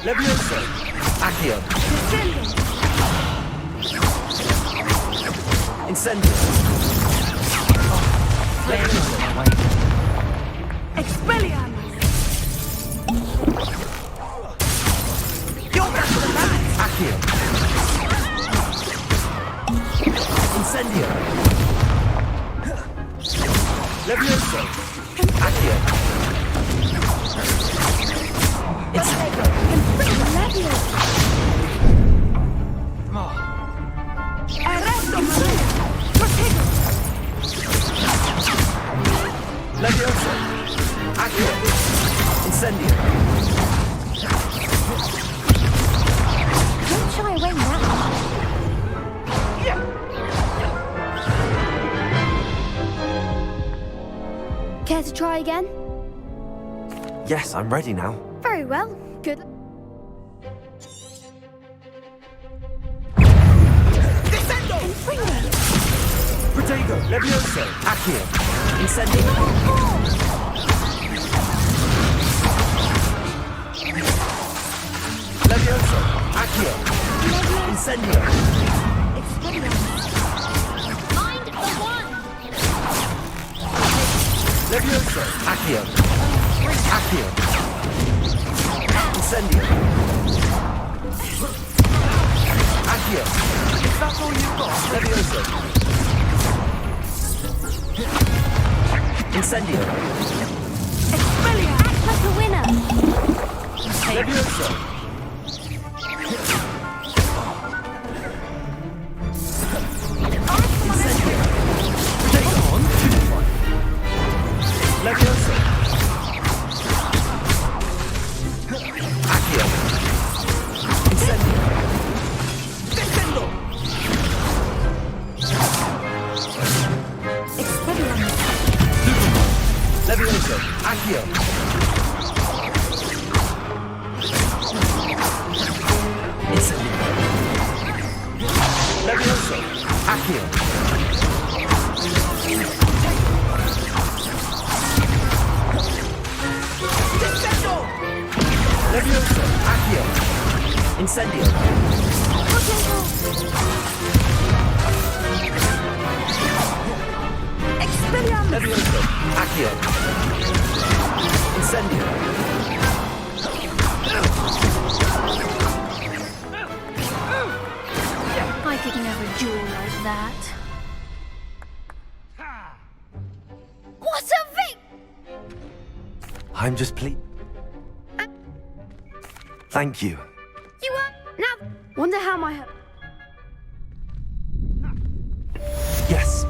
Levioso. Accio. Incendio. Expelliarmus! You're back to the man! Accio. Incendio. Levioso. Accio. Arresto Maria! Protego! Care to try again? Yes, I'm ready now. Very well. Good. Protego, Levioso, Accio, Incendio. Levioso, Accio, Incendio. Mind the one! Levioso, Accio, Accio, Incendio. Accio, is that all you've got? Levioso. Incendio. Expelliarmus! Act like a winner! Levioso. Incendio. Take on. Levioso. Accio. Incendio. Descendo. Levioso, Accio. Incendio. Levioso, Accio. Descendo. Levioso, Accio. Incendio. Expelliarmus! Levioso, Accio. Incendio. I could never duel like that. What a vic! I'm just Thank you. You are now. Wonder how my. Yes.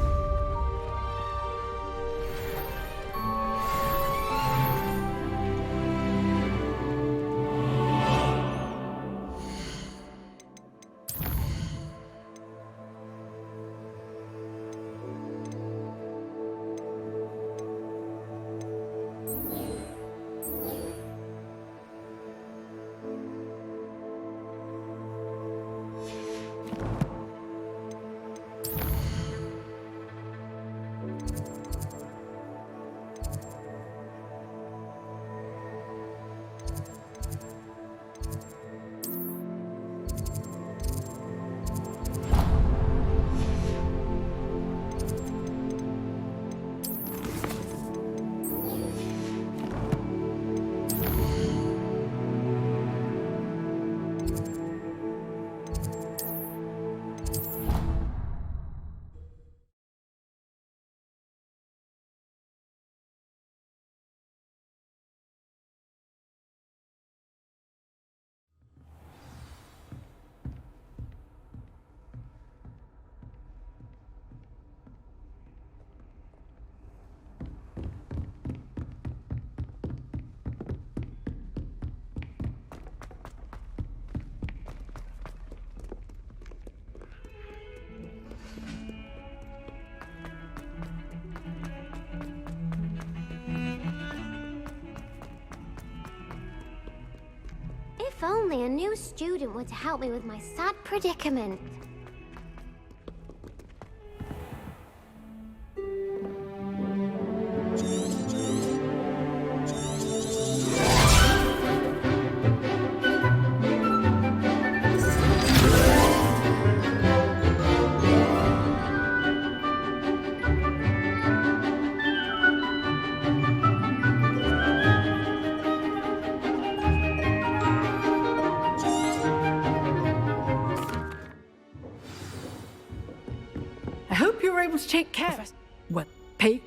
If only a new student were to help me with my sad predicament. I hope you're able to take care of. Well, pay.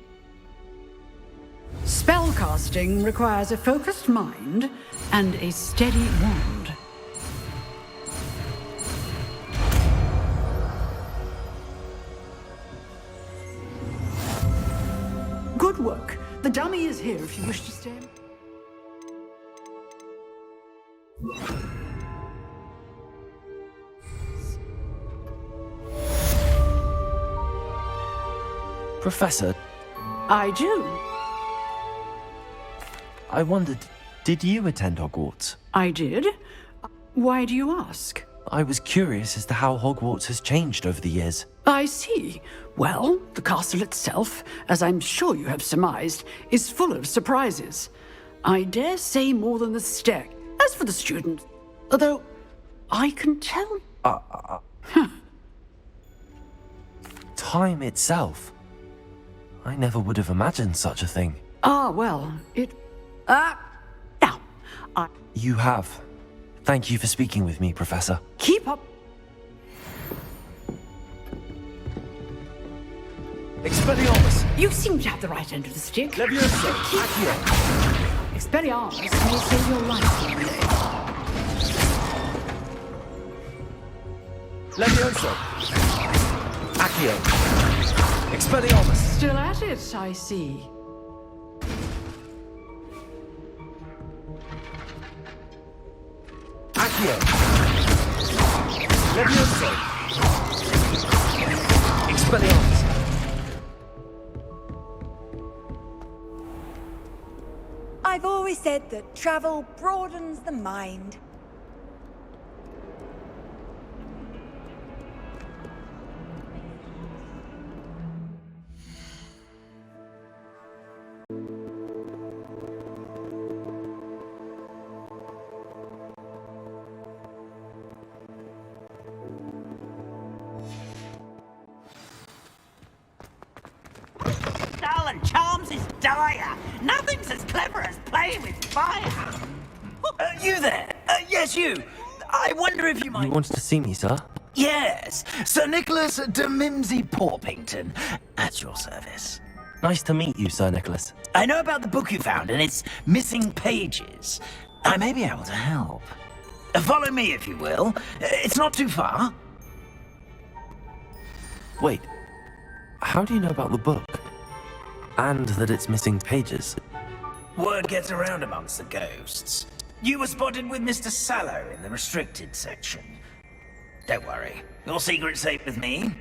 Spellcasting requires a focused mind and a steady wand. Good work. The dummy is here if you wish to stay. Professor, I do. I wondered, did you attend Hogwarts? I did. Why do you ask? I was curious as to how Hogwarts has changed over the years. I see. Well, the castle itself, as I'm sure you have surmised, is full of surprises. I dare say more than the stair. As for the students, although I can tell... Time itself. I never would have imagined such a thing. Well, it... Now, You have. Thank you for speaking with me, Professor. keep up... Expelliarmus! You seem to have the right end of the stick. Leviosa! Accio! Expelliarmus may save your life one day. Leviosa! Accio! Expelliarmus! Still at it, I see. Accio! Leviosa! Expelliarmus! I've always said that travel broadens the mind. Darling Charms is dire. Nothing's as clever as playing with fire. You there? Yes, you. I wonder if you might... You wanted to see me, sir? Yes, Sir Nicholas de Mimsy Porpington, at your service. Nice to meet you, Sir Nicholas. I know about the book you found and its missing pages. I may be able to help. Follow me, if you will. It's not too far. Wait. How do you know about the book? And that it's missing pages? Word gets around amongst the ghosts. You were spotted with Mr. Sallow in the restricted section. Don't worry, your secret's safe with me.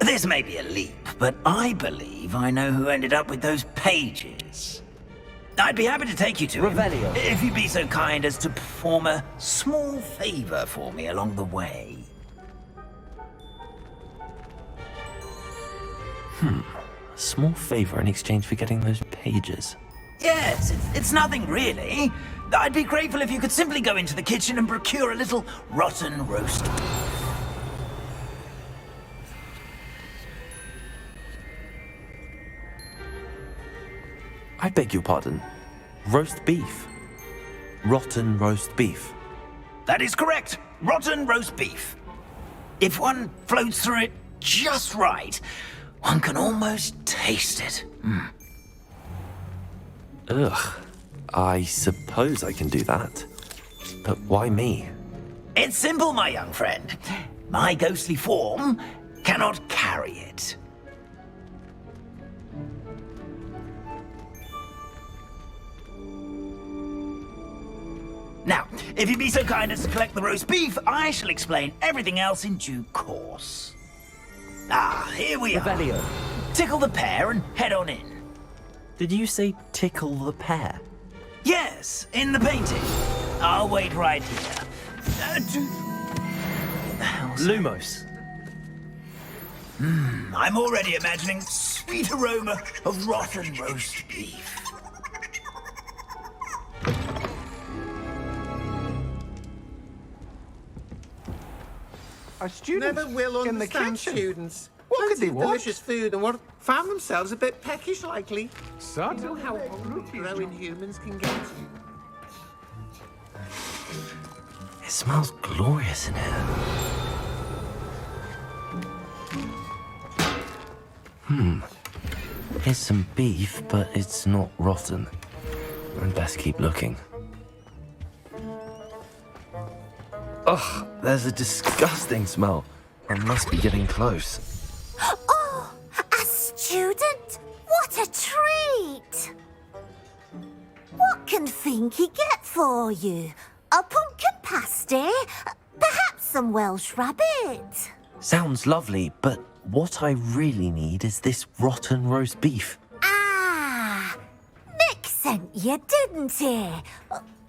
This may be a leap, but I believe I know who ended up with those pages. I'd be happy to take you to him, Revelio. if you'd be so kind as to perform a small favor for me along the way. A small favor in exchange for getting those pages. Yes, it's nothing really. I'd be grateful if you could simply go into the kitchen and procure a little rotten roast beef. I beg your pardon. Roast beef. Rotten roast beef. That is correct. Rotten roast beef. If one floats through it just right, one can almost taste it. Ugh. I suppose I can do that. But why me? It's simple, my young friend. My ghostly form cannot carry it. Now, if you'd be so kind as to collect the roast beef, I shall explain everything else in due course. Here we are. Revelio. Tickle the pear and head on in. Did you say tickle the pear? Yes, in the painting. I'll wait right here. Lumos. I'm already imagining sweet aroma of rotten roast beef. Our students Never will in the understand kitchen. students. What could Plenty they of want? delicious food and what found themselves a bit peckish likely. Son? You know how hungry growing humans can get. It smells glorious in here. Here's some beef, but it's not rotten. I'd best keep looking. Ugh, there's a disgusting smell. I must be getting close. Oh, a student? What a treat! What can Finky get for you? A pumpkin pasty? Perhaps some Welsh rabbit? Sounds lovely, but what I really need is this rotten roast beef. Ah, Nick sent you, didn't he?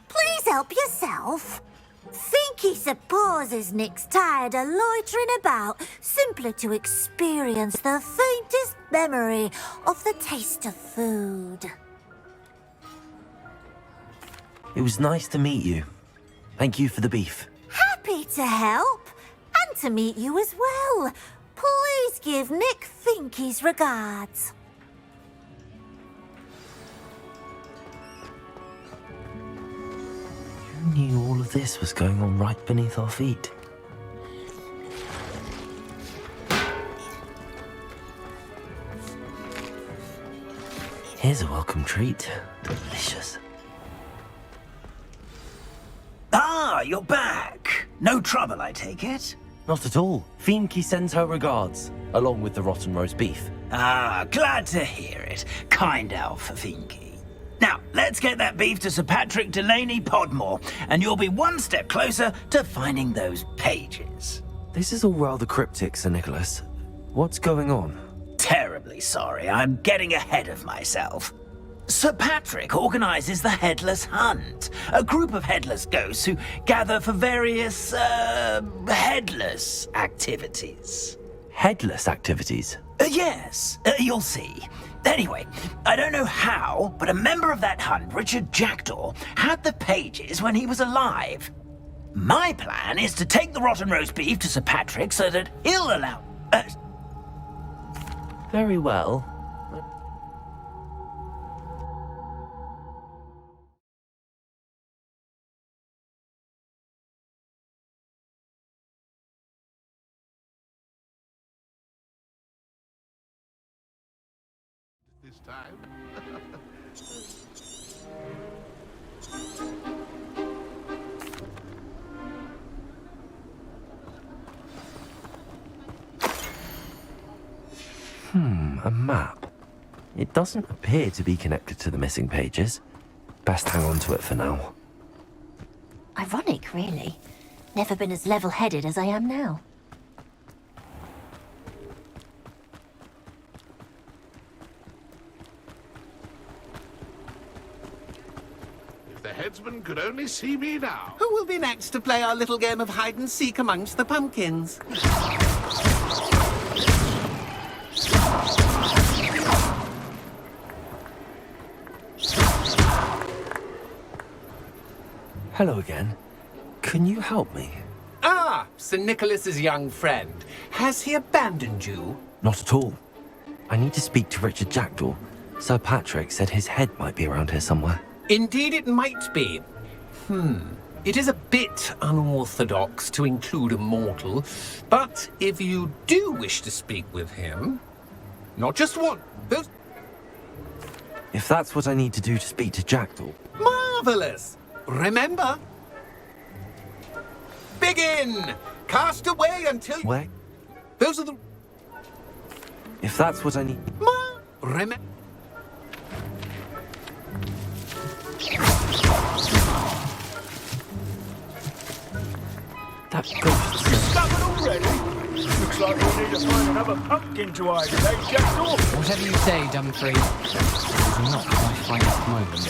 Please help yourself. Finky supposes Nick's tired of loitering about simply to experience the faintest memory of the taste of food. It was nice to meet you. Thank you for the beef. Happy to help, and to meet you as well. Please give Nick Finky's regards. Who knew all of this was going on right beneath our feet? Here's a welcome treat. Delicious. Ah, you're back. No trouble, I take it? Not at all. Finky sends her regards, along with the rotten roast beef. Ah, glad to hear it. Kind elf for Finky. Now, let's get that beef to Sir Patrick Delaney Podmore, and you'll be one step closer to finding those pages. This is all rather cryptic, Sir Nicholas. What's going on? Terribly sorry, I'm getting ahead of myself. Sir Patrick organises the Headless Hunt, a group of headless ghosts who gather for various, headless activities. Headless activities? Yes, you'll see. Anyway, I don't know how, but a member of that hunt, Richard Jackdaw, had the pages when he was alive. My plan is to take the rotten roast beef to Sir Patrick so that he'll allow... Very well. This time. A map. It doesn't appear to be connected to the missing pages. Best hang on to it for now. Ironic, really. Never been as level-headed as I am now. If the headsman could only see me now. Who will be next to play our little game of hide-and-seek amongst the pumpkins? Hello again. Can you help me? Ah, Sir Nicholas's young friend. Has he abandoned you? Not at all. I need to speak to Richard Jackdaw. Sir Patrick said his head might be around here somewhere. Indeed it might be. It is a bit unorthodox to include a mortal, but if you do wish to speak with him, not just one, those... If that's what I need to do to speak to Jackdaw. Marvelous! Remember, begin! Cast away until... Where? Those are the... If that's what I need... Remember... That ghost... Stubborn already? Looks like we need to find another pumpkin to hide in, eh, Jackdaw? Whatever you say, Dumfries. It's not my finest moment.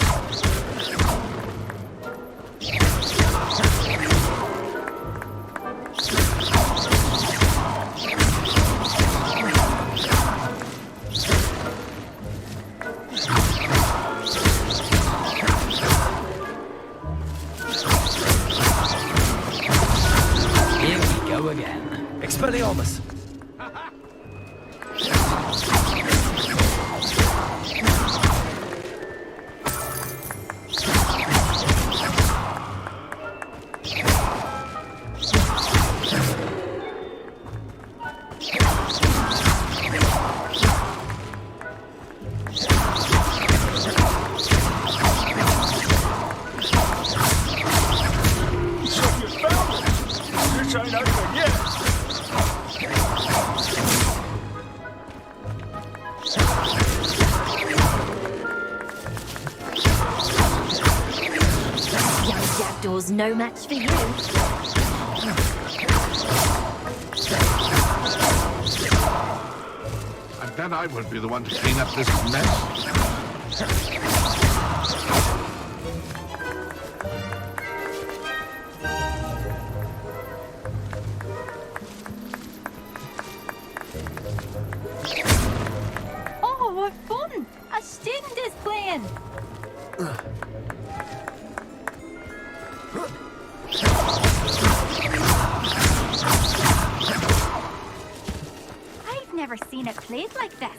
Here we go again. Expelliarmus! jackdaw's no match for you. I'm glad I won't be the one to clean up this mess. Oh, what fun! A student is playing! I've never seen it played like this.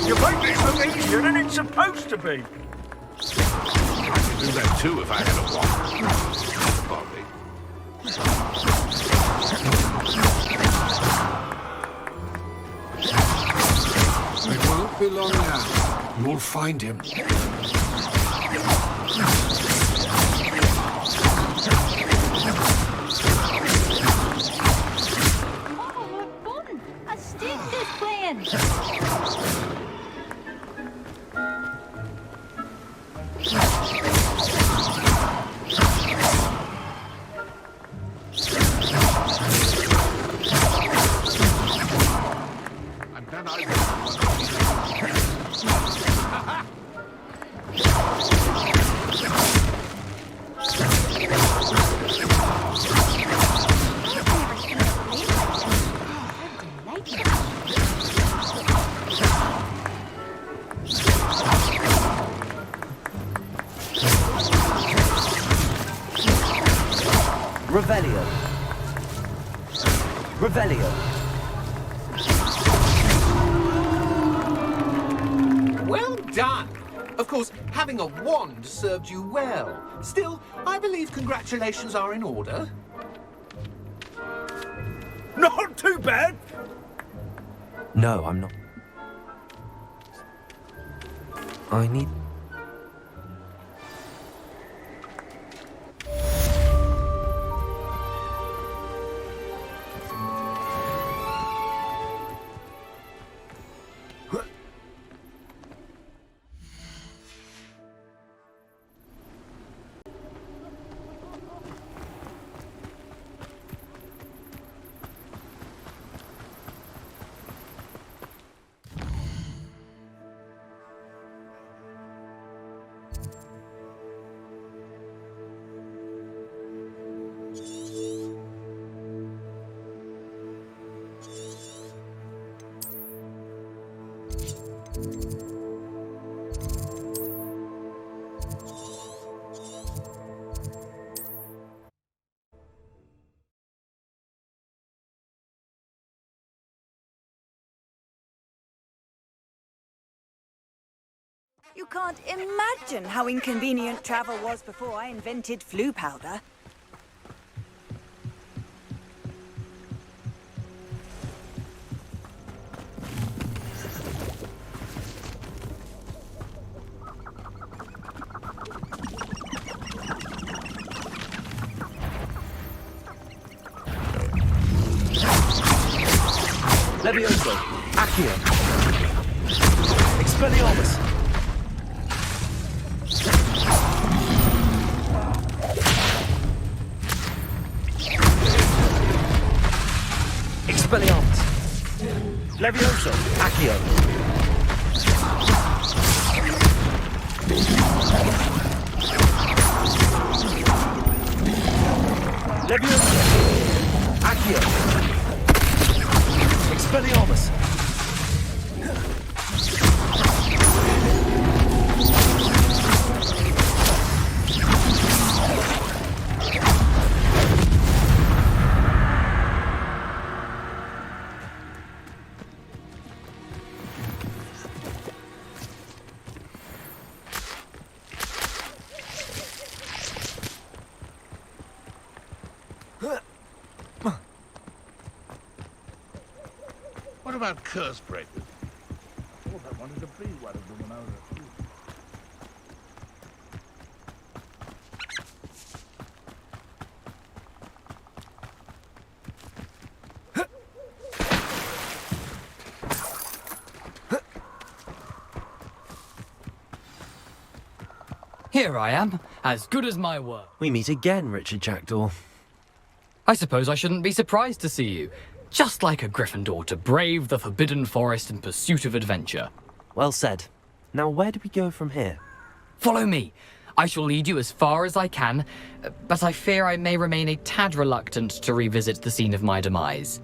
You make this look easier than it's supposed to be. I could do that too if I had a wand. Bobby. It won't be long now. You'll find him. Oh, what fun! A student is playing! I'm glad I was the one to clean up. Revelio. Revelio. Well done! Of course, having a wand served you well. Still, I believe congratulations are in order. Not too bad. No, I'm not. I need... You can't imagine how inconvenient travel was before I invented flu powder. Levioso. Accio. Expelliarmus. Expelliarmus. Levioso. Accio. Levioso. Accio. Expelliarmus. What about curse breakers? Oh, I wanted to be one of them when I was a kid. Here I am, as good as my word. We meet again, Richard Jackdaw. I suppose I shouldn't be surprised to see you. Just like a Gryffindor to brave the Forbidden Forest in pursuit of adventure. Well said. Now where do we go from here? Follow me. I shall lead you as far as I can, but I fear I may remain a tad reluctant to revisit the scene of my demise.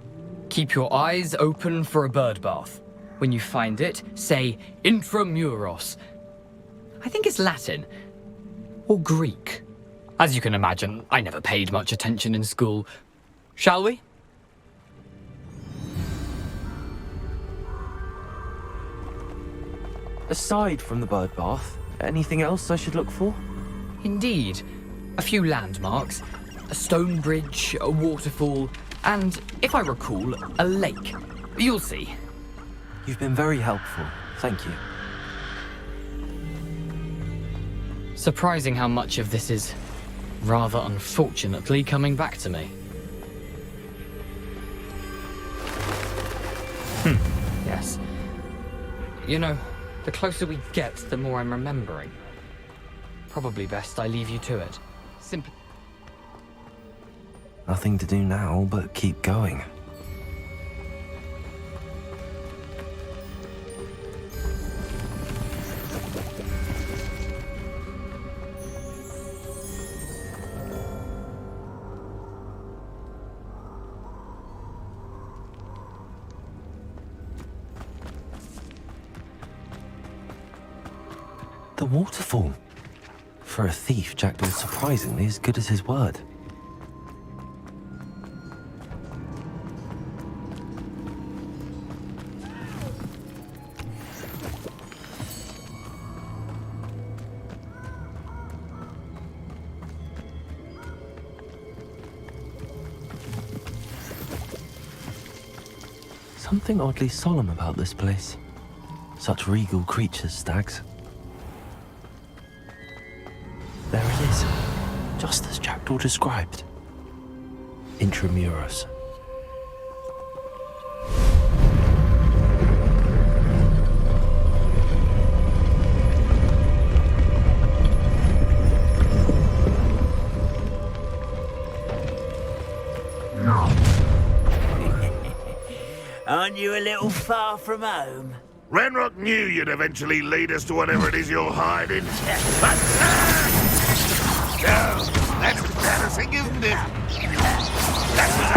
Keep your eyes open for a bird bath. When you find it, say Intramuros. I think it's Latin. Or Greek. As you can imagine, I never paid much attention in school. Shall we? Aside from the bird bath, anything else I should look for? Indeed. A few landmarks. A stone bridge, a waterfall, and, if I recall, a lake. You'll see. You've been very helpful. Thank you. Surprising how much of this is, rather unfortunately, coming back to me. Yes. You know, the closer we get, the more I'm remembering. Probably best I leave you to it. Simply. Nothing to do now but keep going. The waterfall. For a thief, Jackdaw's surprisingly as good as his word. Something oddly solemn about this place. Such regal creatures, stags. There it is, just as Jackdaw described. Intramuros. Aren't you a little far from home? Ranrock knew you'd eventually lead us to whatever it is you're hiding. No, that's embarrassing, isn't it? That's what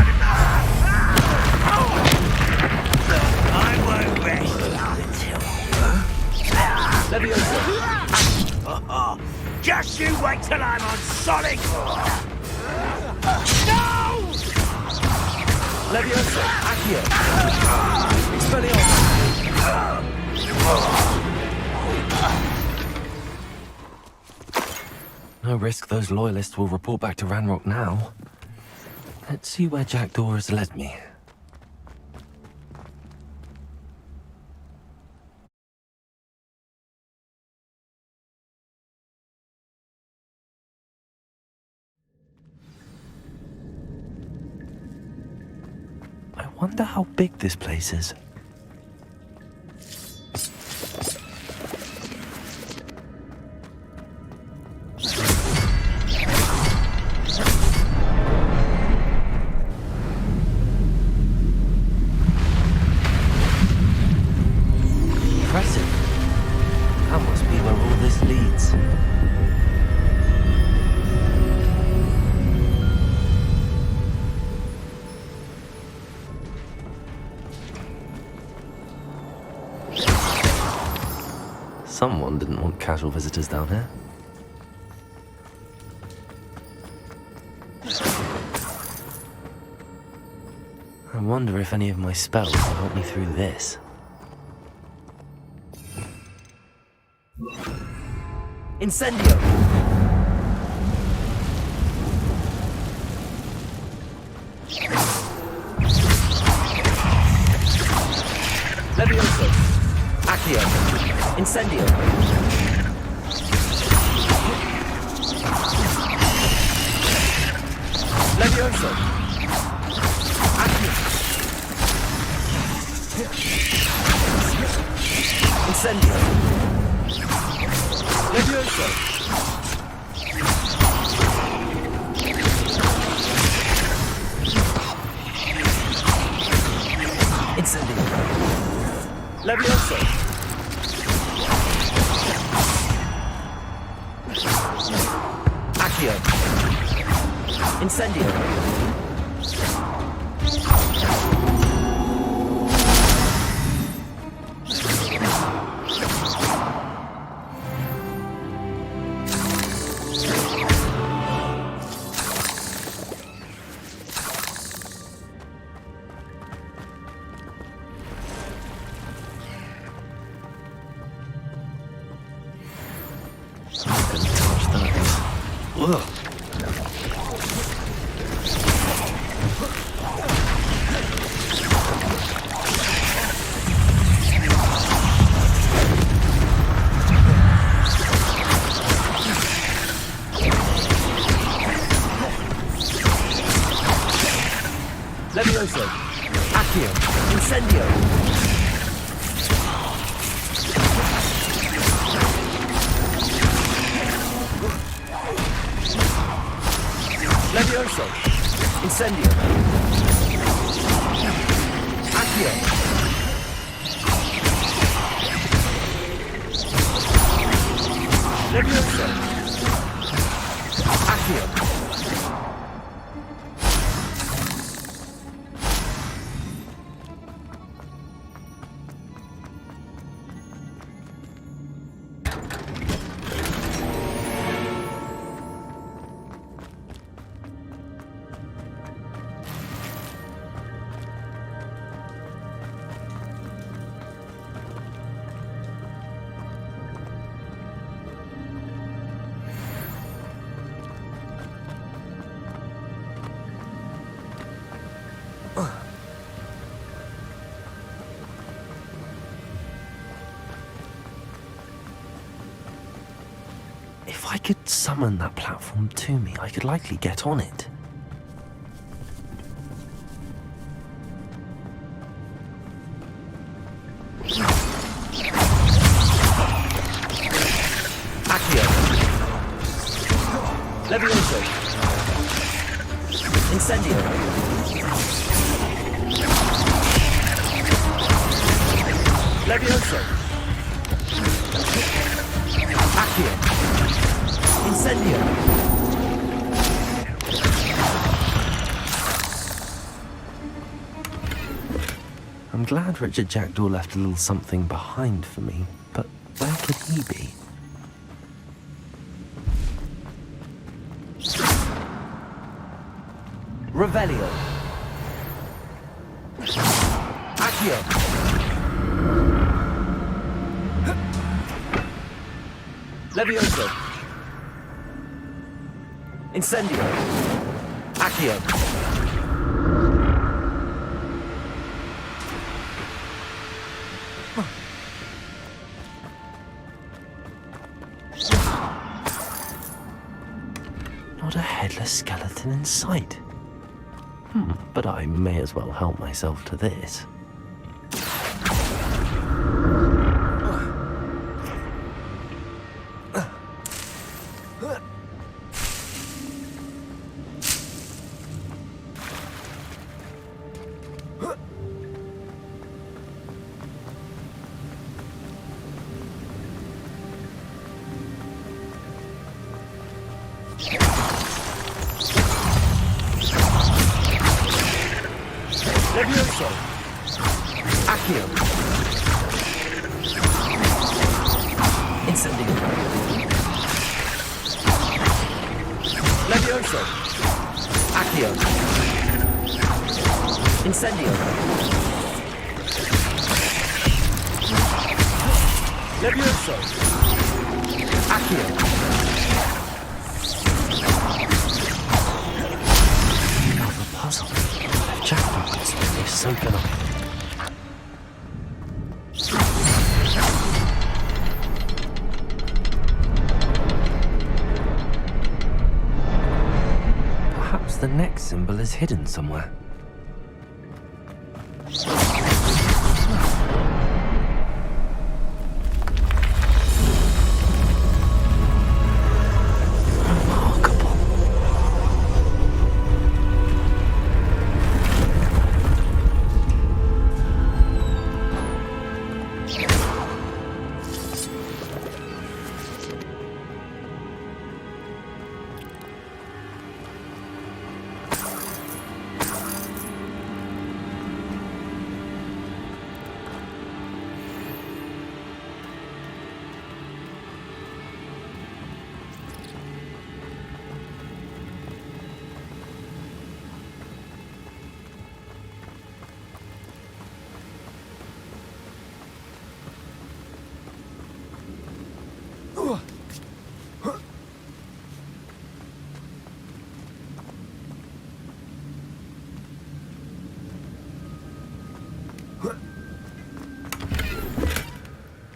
I won't rest until... Just you wait till I'm on solid... No! Leviosa, Accio. Expelliarmus. No risk those loyalists will report back to Ranrock now. Let's see where Jackdaw has led me. I wonder how big this place is. Impressive. That must be where all this leads. Someone didn't want casual visitors down here. I wonder if any of my spells will help me through this. Incendio! Levioso! Accio! Incendio! Levioso! Accio! Incendio! Levioso! Incendio. Ugh. Levioso. Accio. Incendio. Levioso. Incendio. Accio. Levioso. Accio. If I could summon that platform to me, I could likely get on it. Accio. Levioso. Incendio. Levioso. Accio. Incendio. I'm glad Richard Jackdaw left a little something behind for me, but where could he be? Revelio. Accio. Levioso. Incendio. Accio. Not a headless skeleton in sight. But I may as well help myself to this. Levioso. Accio. Incendio. Levioso. Accio. Incendio. Levioso. Accio. Another puzzle. Jackdaw is so good. Perhaps the next symbol is hidden somewhere.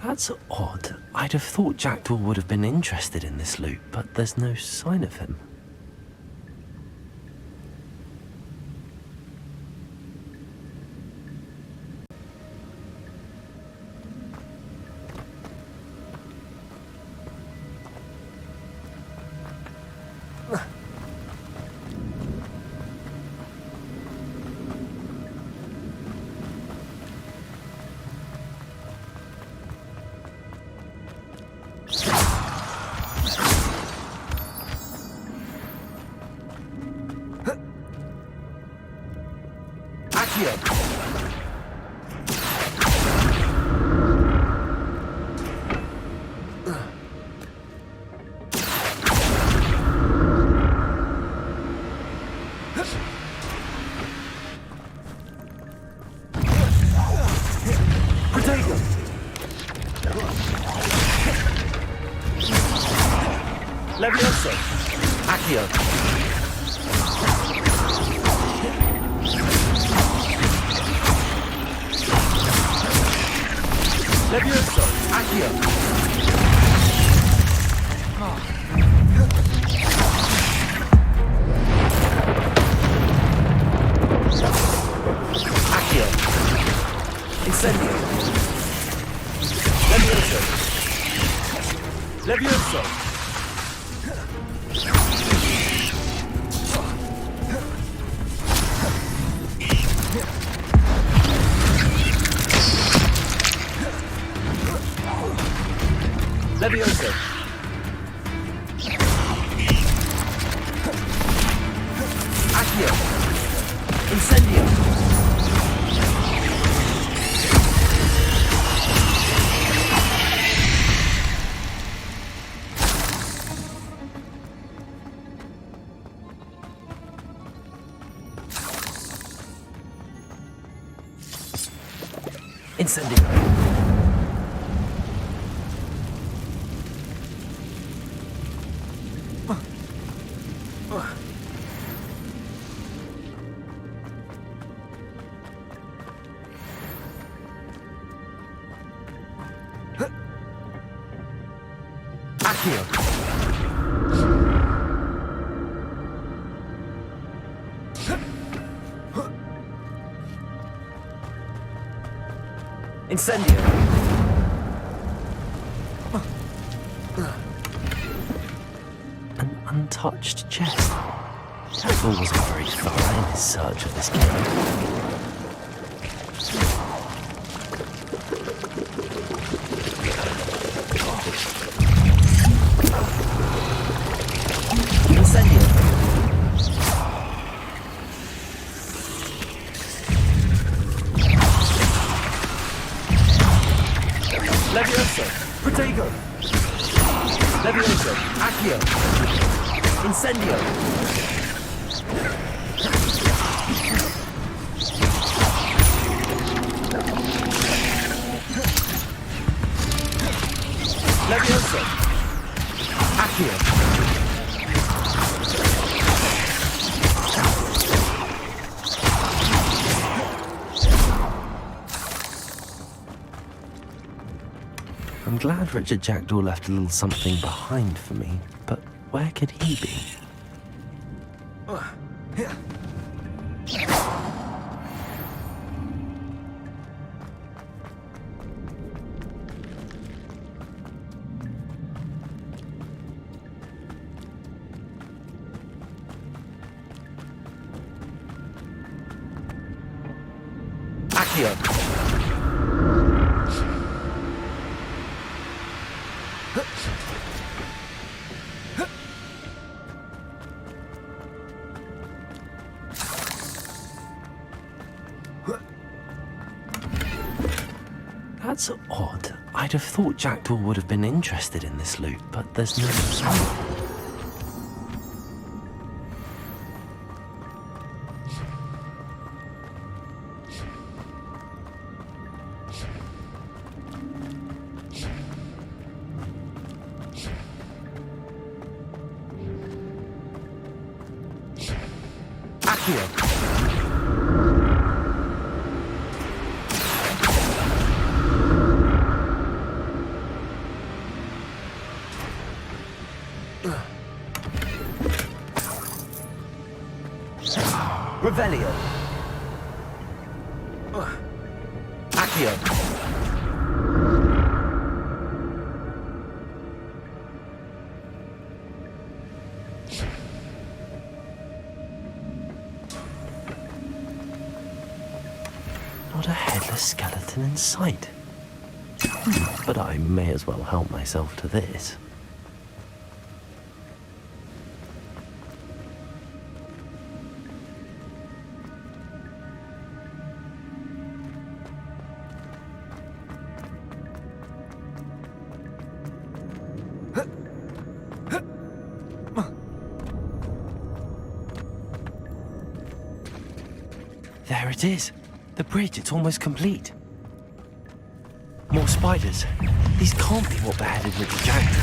That's odd. I'd have thought Jackdaw would have been interested in this loot, but there's no sign of him. Levioso! Accio! Levioso! Accio! Accio! Incendio! Levioso! Levioso! Levioso! Accio! Incendio! Incendio! Accio! Incendio! An untouched chest. Jackdaw wasn't very thorough in his search of this cave. Incendio! Levioso! Protego! Levioso! Accio! Incendio! Levioso! Accio! I'm glad Richard Jackdaw left a little something behind for me, but where could he be? Accio! That's odd. I'd have thought Jackdaw would have been interested in this loot, but there's no sign. Accio. Revelio. Accio. Not a headless skeleton in sight. But I may as well help myself to this. There it is. The bridge, it's almost complete. More spiders. These can't be what beheaded Richard Jackson.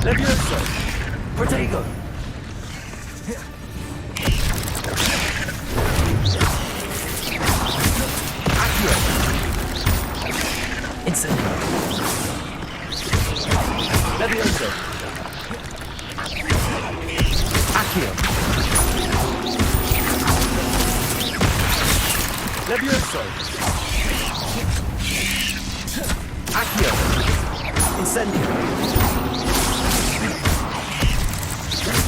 Levioso! Protego! Accio! Incendio! Levioso! Accio! Levioso! Accio! Incendio!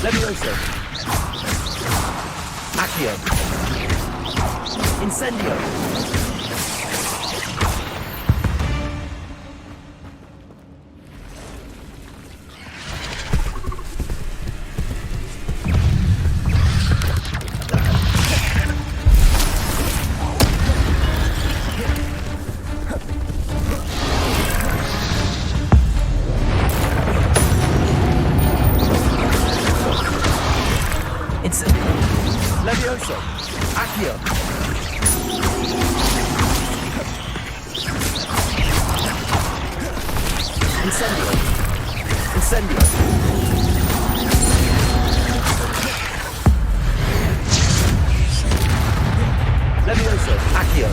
Levioso! Accio! Incendio! Levioso! Accio! Incendio! Incendio! Levioso! Accio!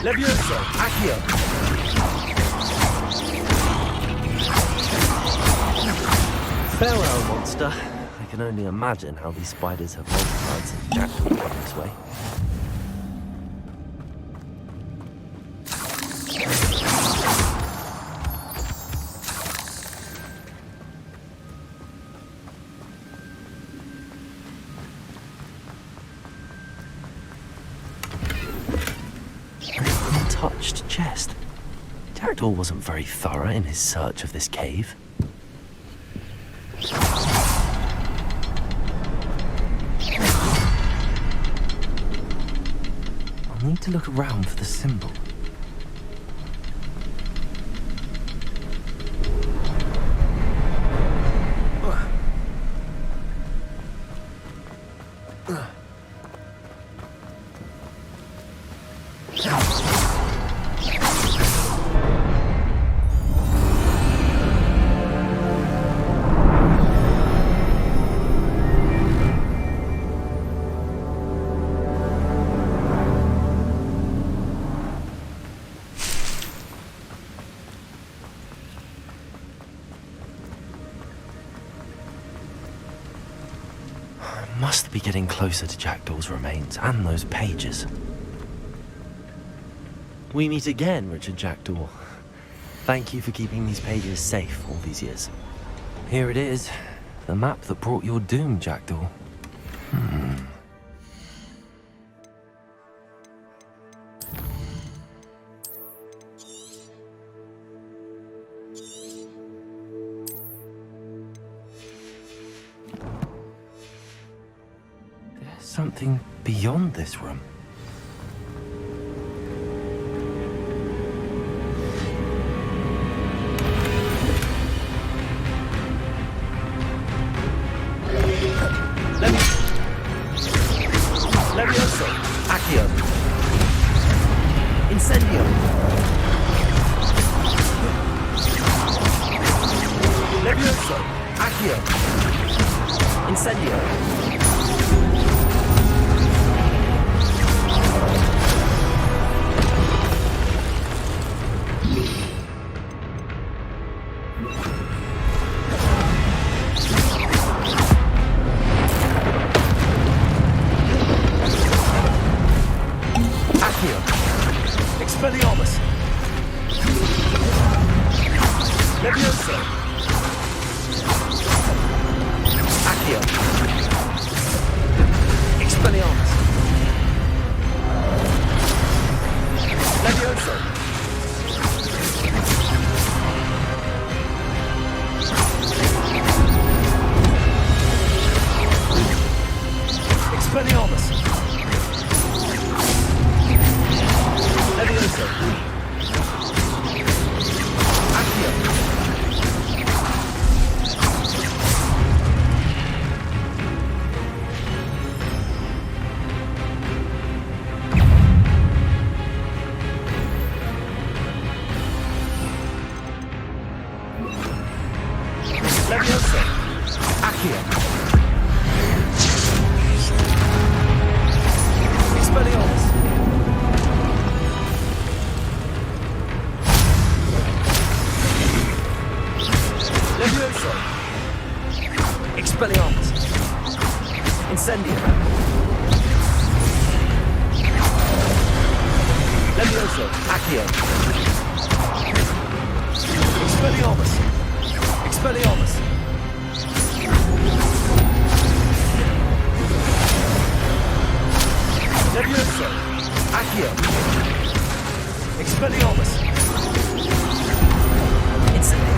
Levioso! Accio! Farewell, monster. I can only imagine how these spiders have multiplied since Jack got this way. Untouched chest. Jackdaw wasn't very thorough in his search of this cave. I'll need to look around for the symbol. Must be getting closer to Jackdaw's remains and those pages. We meet again, Richard Jackdaw. Thank you for keeping these pages safe all these years. Here it is, the map that brought your doom, Jackdaw. Something beyond this room. Levioso! Accio! Incendio! Accio! Expelliarmus! Levioso! Accio! Expelliarmus! Levioso! Expelliarmus! Levioso! Accio! Levioso! Accio! Expelliarmus! Levioso! Expelliarmus! Incendio! Levioso! Accio! Expelliarmus! Expelliarmus! Levioso! Accio! Expelliarmus! Incendio!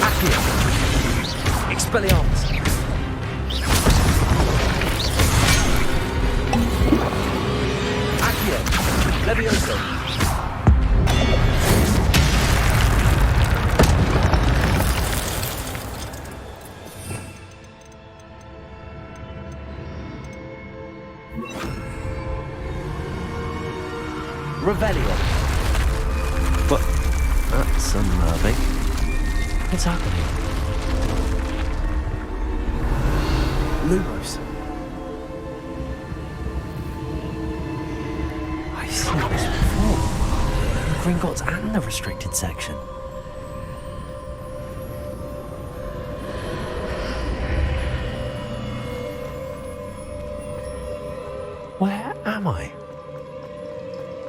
Accio! Expelliarmus! Accio! Levioso! Revelio. What? That's unnerving. What's happening? Lumos. I've seen this before. The Gringotts and the restricted section. Where am I?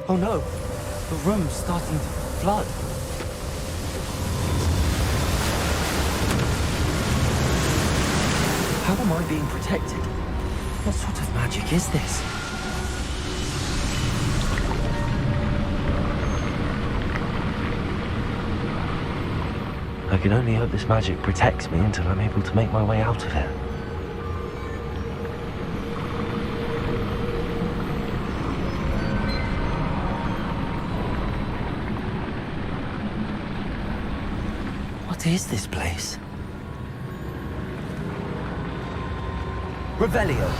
Oh no, the room's starting to flood. How am I being protected? What sort of magic is this? I can only hope this magic protects me until I'm able to make my way out of here. What is this place? Revelio.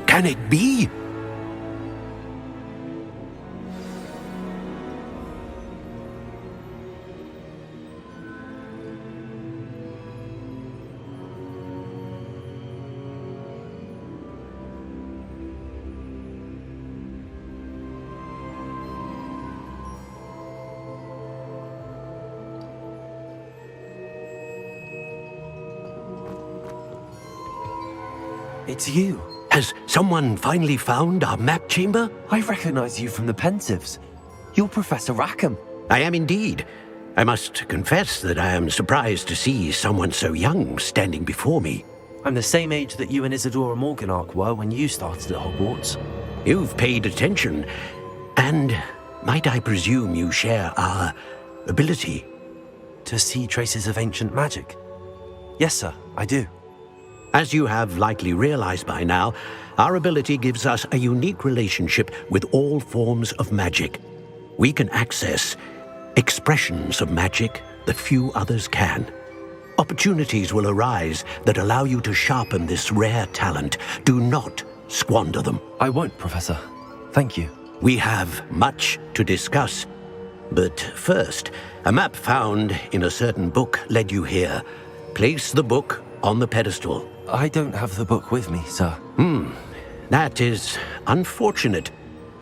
Can it be? It's you. Has someone finally found our map chamber? I recognize you from the Pensives. You're Professor Rackham. I am indeed. I must confess that I am surprised to see someone so young standing before me. I'm the same age that you and Isadora Morganach were when you started at Hogwarts. You've paid attention. And might I presume you share our ability? To see traces of ancient magic? Yes, sir, I do. As you have likely realized by now, our ability gives us a unique relationship with all forms of magic. We can access expressions of magic that few others can. Opportunities will arise that allow you to sharpen this rare talent. Do not squander them. I won't, Professor. Thank you. We have much to discuss. But first, a map found in a certain book led you here. Place the book on the pedestal. I don't have the book with me, sir. That is unfortunate.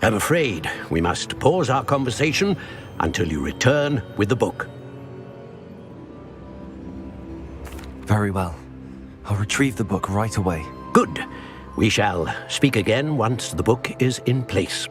I'm afraid we must pause our conversation until you return with the book. Very well. I'll retrieve the book right away. Good. We shall speak again once the book is in place.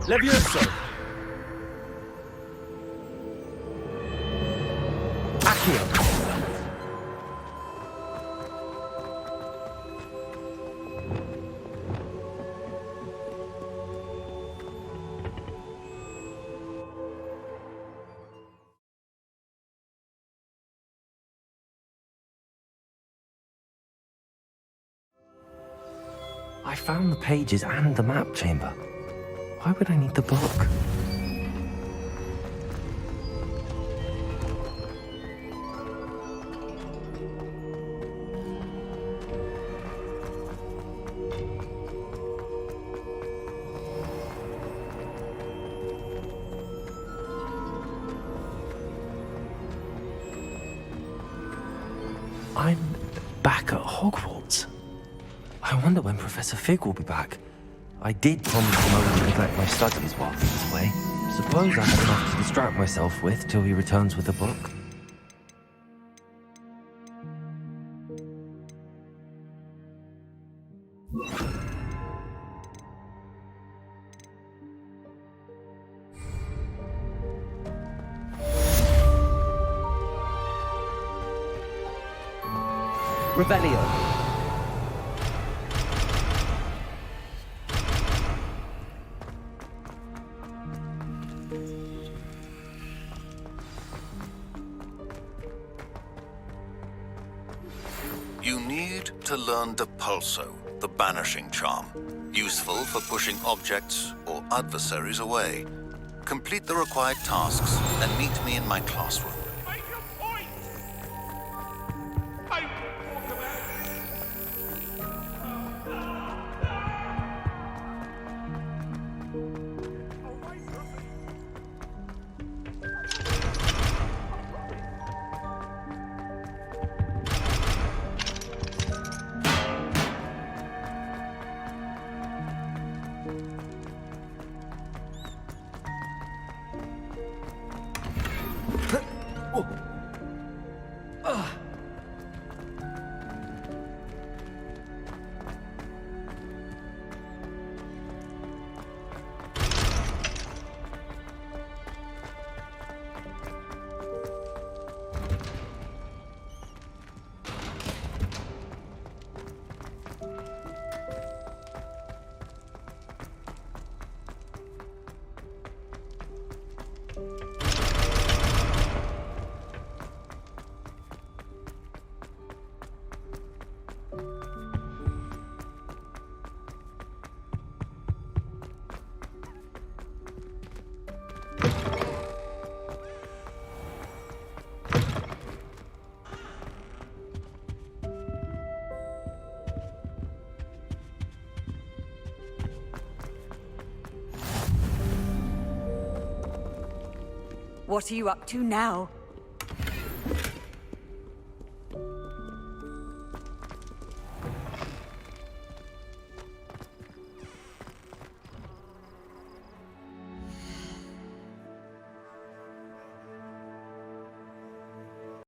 Levioso! Accio! I found the pages and the map chamber. Why would I need the book? I'm back at Hogwarts. I wonder when Professor Fig will be back. I did promise him I wouldn't neglect my studies while he was away. Suppose I have enough to distract myself with till he returns with the book. Rebellion. You need to learn Depulso, the banishing charm, useful for pushing objects or adversaries away. Complete the required tasks and meet me in my classroom. What are you up to now?